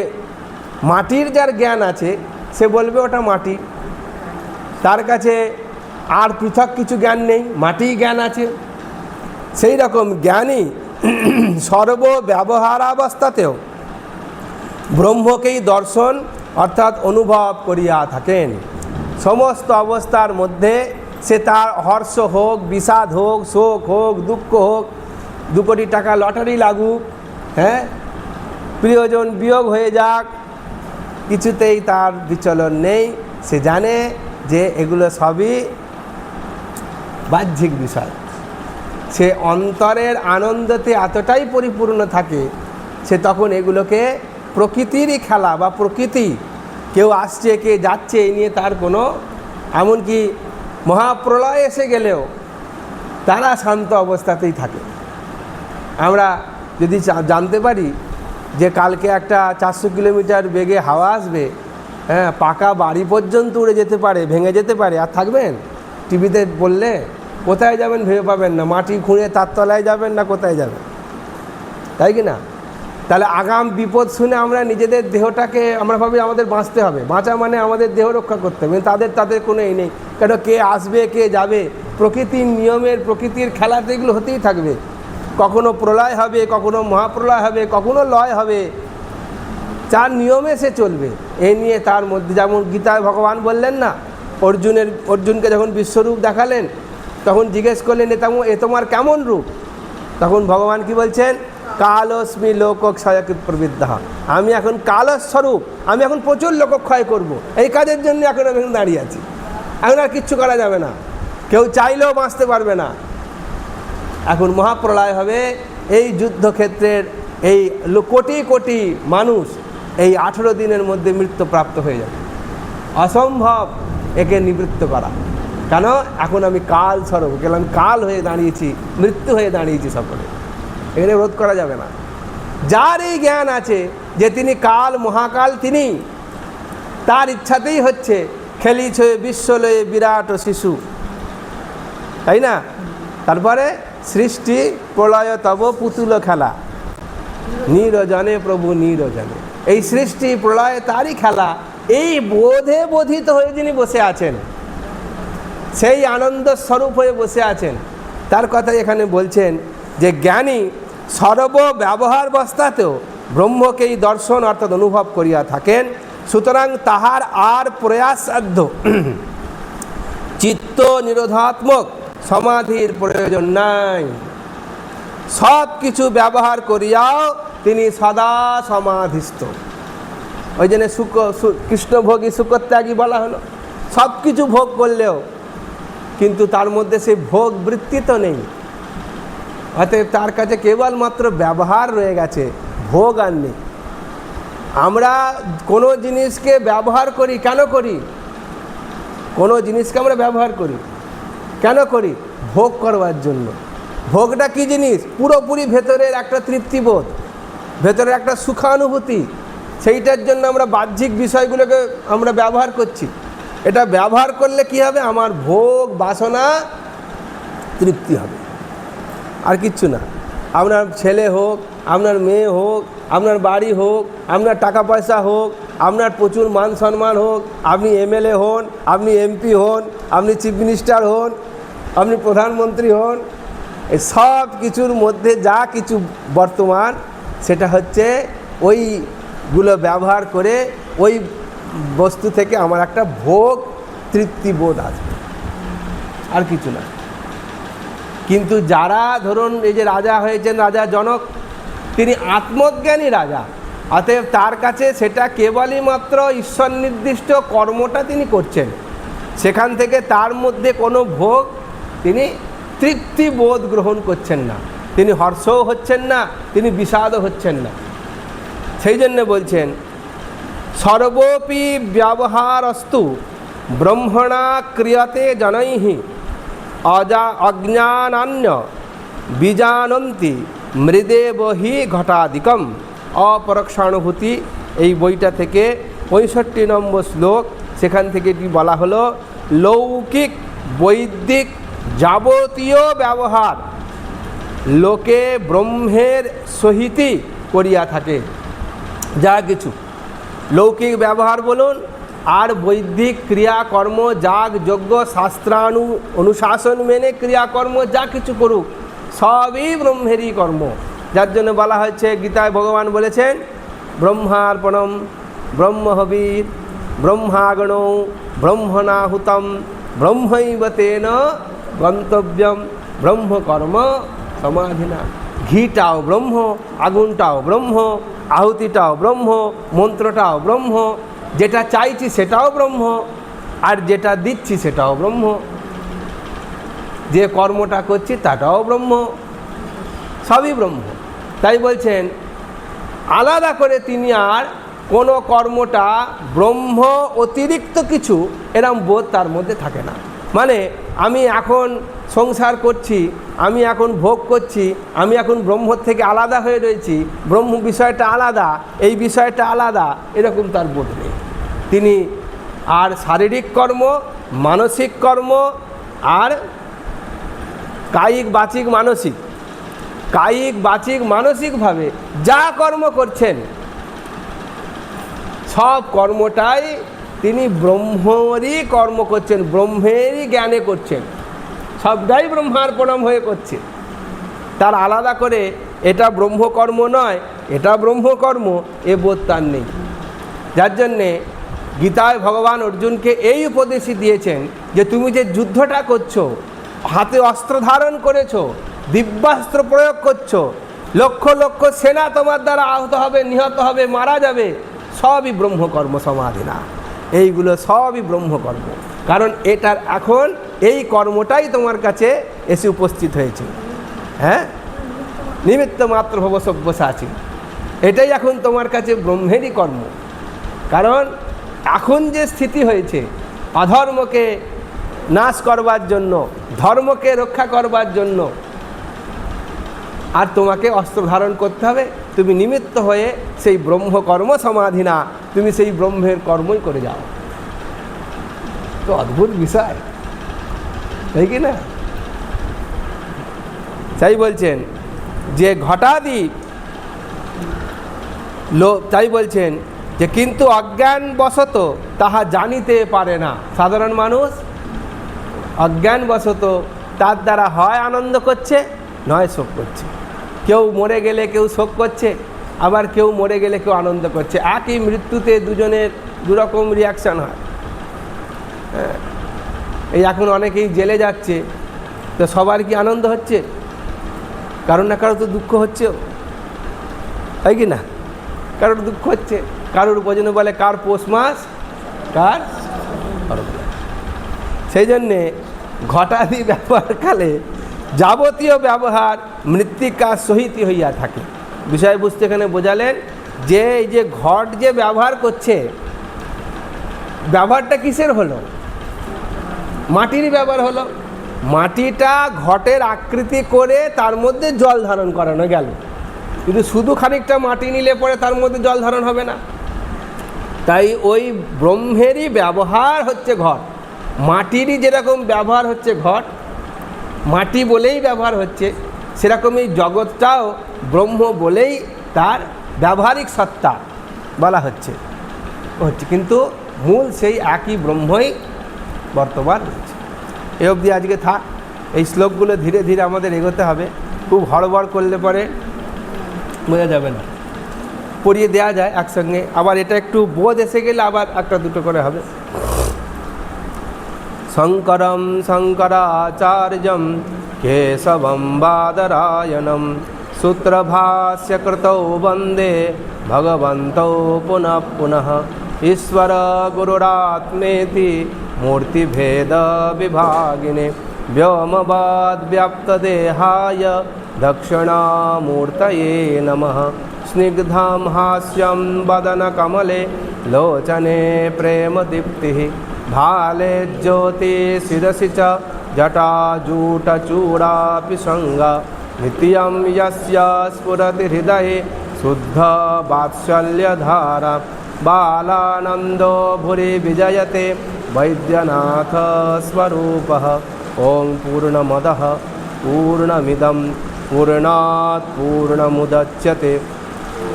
S1: মাটির যার জ্ঞান আছে সে বলবে ওটা মাটি, তার কাছে আর পৃথক কিছু জ্ঞান নেই, মাটি জ্ঞান আছে। সেই রকম জ্ঞানী সর্ব ব্যবহারাবস্থাতেও ব্রহ্মকেই দর্শন অর্থাৎ অনুভব করিয়া থাকেন। সমস্ত অবস্থার মধ্যে সে তার হর্ষ হোক, বিষাদ হোক, শোক হোক, দুঃখ হোক, 2 কোটি টাকা লটারি লাগুক, হ্যাঁ, প্রিয়জন বিয়োগ হয়ে যাক, কিছুতেই তার বিচলন নেই। সে জানে যে এগুলো সবই বাহ্যিক বিষয়। সে অন্তরের আনন্দতে এতটাই পরিপূর্ণ থাকে, সে তখন এগুলোকে প্রকৃতিরই খেলা বা প্রকৃতি, কেউ আসছে কে যাচ্ছে এই নিয়ে তার কোনো, এমনকি মহাপ্রলয় এসে গেলেও তারা শান্ত অবস্থাতেই থাকে। আমরা যদি জানতে পারি যে কালকে একটা 400 কিলোমিটার বেগে হাওয়া আসবে, হ্যাঁ, পাকা বাড়ি পর্যন্ত উড়ে যেতে পারে, ভেঙে যেতে পারে, আর থাকবেন? টিভিতে বললে কোথায় যাবেন ভেবে পাবেন না, মাটি খুঁড়ে তার তলায় যাবেন না কোথায় যাবেন, তাই কি না? তাহলে আগাম বিপদ শুনে আমরা নিজেদের দেহটাকে আমরা ভাবি আমাদের বাঁচতে হবে, বাঁচা মানে আমাদের দেহ রক্ষা করতে হবে, তাদের কোনো এই নেই, কেন কে আসবে কে যাবে, প্রকৃতির নিয়মের, প্রকৃতির খেলাতে এগুলো হতেই থাকবে। কখনো প্রলয় হবে, কখনো মহাপ্রলয় হবে, কখনো লয় হবে, যার নিয়মে সে চলবে। এই নিয়ে তার মধ্যে, যেমন গীতায় ভগবান বললেন না, অর্জুনকে যখন বিশ্বরূপ দেখালেন তখন জিজ্ঞেস করলেন এ তোমার কেমন রূপ? তখন ভগবান কি বলছেন? কালস্মি লোকক্ষয়কৃত প্রবৃদ্ধ, আমি এখন কালস্বরূপ, আমি এখন প্রচুর লোকক্ষয় করব, এই কাজের জন্য এখন আমি দাঁড়িয়ে আছি, এখন আর কিচ্ছু করা যাবে না, কেউ চাইলেও বাঁচতে পারবে না। এখন মহাপ্রলয় হবে, এই যুদ্ধক্ষেত্রের এই কোটি কোটি মানুষ এই 18 দিনের মধ্যে মৃত্যুপ্রাপ্ত হয়ে যাবে, অসম্ভব একে নিবৃত্ত করা। কেন? এখন আমি কাল স্বরূপ, আমি কাল হয়ে দাঁড়িয়েছি, মৃত্যু হয়ে দাঁড়িয়েছি, সকলে এখানে রোধ করা যাবে না। যার এই জ্ঞান আছে যে তিনি কাল, মহাকাল তিনি, তার ইচ্ছাতেই হচ্ছে খেলিছে বিশ্বলয়ে বিরাট শিশু, তাই না? তারপরে সৃষ্টি প্রলয় তব পুতুল খেলা, নিরজনে প্রভু নিরজনে, এই সৃষ্টি প্রলয় তারই খেলা। এই বোধে বোধিত হয়ে যিনি বসে আছেন, সেই আনন্দ স্বরূপ হয়ে বসে আছেন, তার কথা এখানে বলছেন যে জ্ঞানী সর্ব ব্যবহার অবস্থাতেও ব্রহ্মকেই দর্শন অর্থাৎ অনুভব করিয়া থাকেন। সুতরাং তাহার আর প্রয়াসাধ্য চিত্ত নিরোধাত্মক সমাধির প্রয়োজন নাই। সব কিছু ব্যবহার করিয়াও তিনি সদা সমাধিস্থ। ওই জন্য কৃষ্ণভোগী শুকত্যাগী বলা হলো। সব কিছু ভোগ করলেও কিন্তু তার মধ্যে সেই ভোগ বৃত্তি তো নেই। অতএব তার কাছে কেবলমাত্র ব্যবহার রয়ে গেছে, ভোগ আর নেই। আমরা কোনো জিনিসকে ব্যবহার করি, কেন করি? কোনো জিনিসকে আমরা ব্যবহার করি কেন করি? ভোগ করবার জন্য। ভোগটা কী জিনিস? পুরোপুরি ভেতরের একটা তৃপ্তিবোধ, ভেতরের একটা সুখানুভূতি, সেইটার জন্য আমরা বাহ্যিক বিষয়গুলোকে আমরা ব্যবহার করছি। এটা ব্যবহার করলে কি হবে? আমার ভোগ বাসনা তৃপ্তি হবে, আর কিচ্ছু না। আপনার ছেলে হোক, আপনার মেয়ে হোক, আপনার বাড়ি হোক, আপনার টাকা পয়সা হোক, আপনার প্রচুর মান সম্মান হোক, আপনি এমএলএ হন, আপনি এমপি হন, আপনি চিফ মিনিস্টার হন, আপনি প্রধানমন্ত্রী হন, এই সব কিছুর মধ্যে যা কিছু বর্তমান, সেটা হচ্ছে ওইগুলো ব্যবহার করে ওই বস্তু থেকে আমার একটা ভোগ তৃপ্তিবোধ আসবে, আর কিছু না। কিন্তু যারা ধরুন এই যে রাজা হয়েছেন, রাজা জনক, তিনি আত্মজ্ঞানী রাজা, অতএব তার কাছে সেটা কেবলই মাত্র ঈশ্বর নির্দিষ্ট কর্মটা তিনি করছেন, সেখান থেকে তার মধ্যে কোনো ভোগ তিনি তৃপ্তিবোধ গ্রহণ করছেন না, তিনি হর্ষও হচ্ছেন না, তিনি বিষাদও হচ্ছেন না। সেই জন্য বলছেন সর্বোপি ব্যবহারস্তু ব্রহ্মণা ক্রিয়তে জনৈঃ অজ্ঞানান্য বীজানন্তি মৃদেব হি ঘটাদিকম। অপরোক্ষানুভূতি এই বইটা থেকে 65 নম্বর শ্লোক, সেখান থেকে এটি বলা হলো লৌকিক বৈদিক যাবতীয় ব্যবহার লোকে ব্রহ্মের সহিতই করিয়া থাকে। যা কিছু লৌকিক ব্যবহার বলুন আর বৈদিক ক্রিয়াকর্ম, যাগ যজ্ঞ অনুশাসন মেনে ক্রিয়াকর্ম যা কিছু করুক, সবই ব্রহ্মেরই কর্ম। যার জন্য বলা হয়েছে, গীতায় ভগবান বলেছেন ব্রহ্মার্পণম ব্রহ্মহবির ব্রহ্মাগণৌ ব্রহ্মণাহুতম ব্রহ্মৈব তেন গন্তব্যম ব্রহ্মকর্ম সমাধিনা। ঘিটাও ব্রহ্ম, আগুনটাও ব্রহ্ম, আহুতিটাও ব্রহ্ম, মন্ত্রটাও ব্রহ্ম, যেটা চাইছি সেটাও ব্রহ্ম, আর যেটা দিচ্ছি সেটাও ব্রহ্ম, যে কর্মটা করছি তাটাও ব্রহ্ম, সবই ব্রহ্ম। তাই বলছেন আলাদা করে তিনি আর কোনো কর্মটা ব্রহ্ম অতিরিক্ত কিছু এরম বোধ তার মধ্যে থাকে না। মানে আমি এখন সংসার করছি, আমি এখন ভোগ করছি, আমি এখন ব্রহ্মর থেকে আলাদা হয়ে রয়েছি, ব্রহ্ম বিষয়টা আলাদা, এই বিষয়টা আলাদা, এরকম তার বোধ নেই। তিনি আর শারীরিক কর্ম, মানসিক কর্ম আর কায়িক বাচিক মানসিক, কায়িক বাচিক মানসিকভাবে যা কর্ম করছেন সব কর্মটাই তিনি ব্রহ্মেরই কর্ম করছেন, ব্রহ্মেরই জ্ঞানে করছেন, সবটাই ব্রহ্মার্পণম হয়ে করছে। তার আলাদা করে এটা ব্রহ্মকর্ম নয়, এটা ব্রহ্মকর্ম, এ বোধ তার নেই। যার জন্যে গীতায় ভগবান অর্জুনকে এই উপদেশই দিয়েছেন যে তুমি যে যুদ্ধটা করছো, হাতে অস্ত্র ধারণ করেছো, দিব্যাস্ত্র প্রয়োগ করছো, লক্ষ লক্ষ সেনা তোমার দ্বারা আহত হবে, নিহত হবে, মারা যাবে, সবই ব্রহ্মকর্ম সমাধি না। এইগুলো সবই ব্রহ্মকর্ম, কারণ এটার এখন এই কর্মটাই তোমার কাছে এসে উপস্থিত হয়েছে। হ্যাঁ, নিমিত্ত মাত্র ভব সব্যসাচী, এটাই এখন তোমার কাছে ব্রহ্মেরই কর্ম। কারণ এখন যে স্থিতি হয়েছে অধর্মকে নাশ করবার জন্য, ধর্মকে রক্ষা করবার জন্য, আর তোমাকে অস্ত্র ধারণ করতে হবে, তুমি নিমিত্ত হয়ে সেই ব্রহ্মকর্ম সমাধি না, তুমি সেই ব্রহ্মের কর্মই করে যাও। তো অদ্ভুত বিষয়, তাই কি না? তাই বলছেন যে ঘটাদি তাই বলছেন যে কিন্তু অজ্ঞানবশত তাহা জানিতে পারে না। সাধারণ মানুষ অজ্ঞানবশত তার দ্বারা হয় আনন্দ করছে, নয় শোক করছে। কেউ মরে গেলে কেউ শোক করছে, আবার কেউ মরে গেলে কেউ আনন্দ করছে। একই মৃত্যুতে দুজনের দুরকম রিয়াকশান হয়। এই এখন অনেকেই জেলে যাচ্ছে, তো সবার কি আনন্দ হচ্ছে? কারোর না কারো তো দুঃখ হচ্ছে, তাই কি না? কারোর দুঃখ হচ্ছে, কারোর বোঝানো বলে কার পৌষ মাস কার। সেই জন্যে ঘটাদি ব্যবহারকালে যাবতীয় ব্যবহার মৃত্তিকার সহিত হইয়া থাকে। বিষয়বস্তু এখানে বোঝালেন যে এই যে ঘট যে ব্যবহার করছে, ব্যবহারটা কিসের হলো? মাটিরই ব্যবহার হলো। মাটিটা ঘটের আকৃতি করে তার মধ্যে জল ধারণ করানো গেল, কিন্তু শুধু খানিকটা মাটি নিলে পরে তার মধ্যে জল ধারণ হবে না। তাই ওই ব্রহ্মেরই ব্যবহার হচ্ছে ঘট, মাটিরই যেরকম ব্যবহার হচ্ছে ঘট, মাটি বলেই ব্যবহার হচ্ছে, সেরকমই জগৎটাও ব্রহ্ম বলেই তার ব্যবহারিক সত্তা বলা হচ্ছে। কিন্তু মূল সেই একই ব্রহ্মই বর্তমান হচ্ছে। এ অবধি আজকে থাক। এই শ্লোকগুলো ধীরে ধীরে আমাদের এগোতে হবে, খুব হড়বড় করলে পরে বোঝা যাবে না। পড়িয়ে দেওয়া যায় একসঙ্গে, আবার এটা একটু বোধ এসে গেলে আবার একটা দুটো করে হবে। শঙ্করম শঙ্করাচার্যম কেশবম বাদরায়ণম সূত্রভাষ্যকৃতৌ বন্দে ভগবন্তৌ পুনঃ পুনঃ। ঈশ্বর গুরুরাত্মেতি মূর্তিভেদ বিভাগিনে व्योमवद्व्याप्तदेहाय दक्षिणामूर्तये नमः। स्निग्धं हास्यं वदनकमले लोचने प्रेमदीप्तिः भाले ज्योतिशिरसि च जटाजूटचूडापि सङ्गा। नित्यं यस्य स्फुरति हृदये शुद्धवात्सल्यधारा बालानन्दो भुरि विजयते वैद्यनाथ स्वरूपः। ओं पूर्णमदः पूर्णमिदं पूर्णात् पूर्णमुदच्यते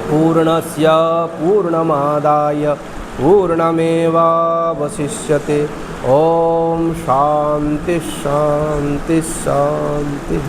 S1: पूर्णस्य पूर्णमादाय पूर्णमेवावशिष्यते। ओं शान्ति शान्ति शान्तिः।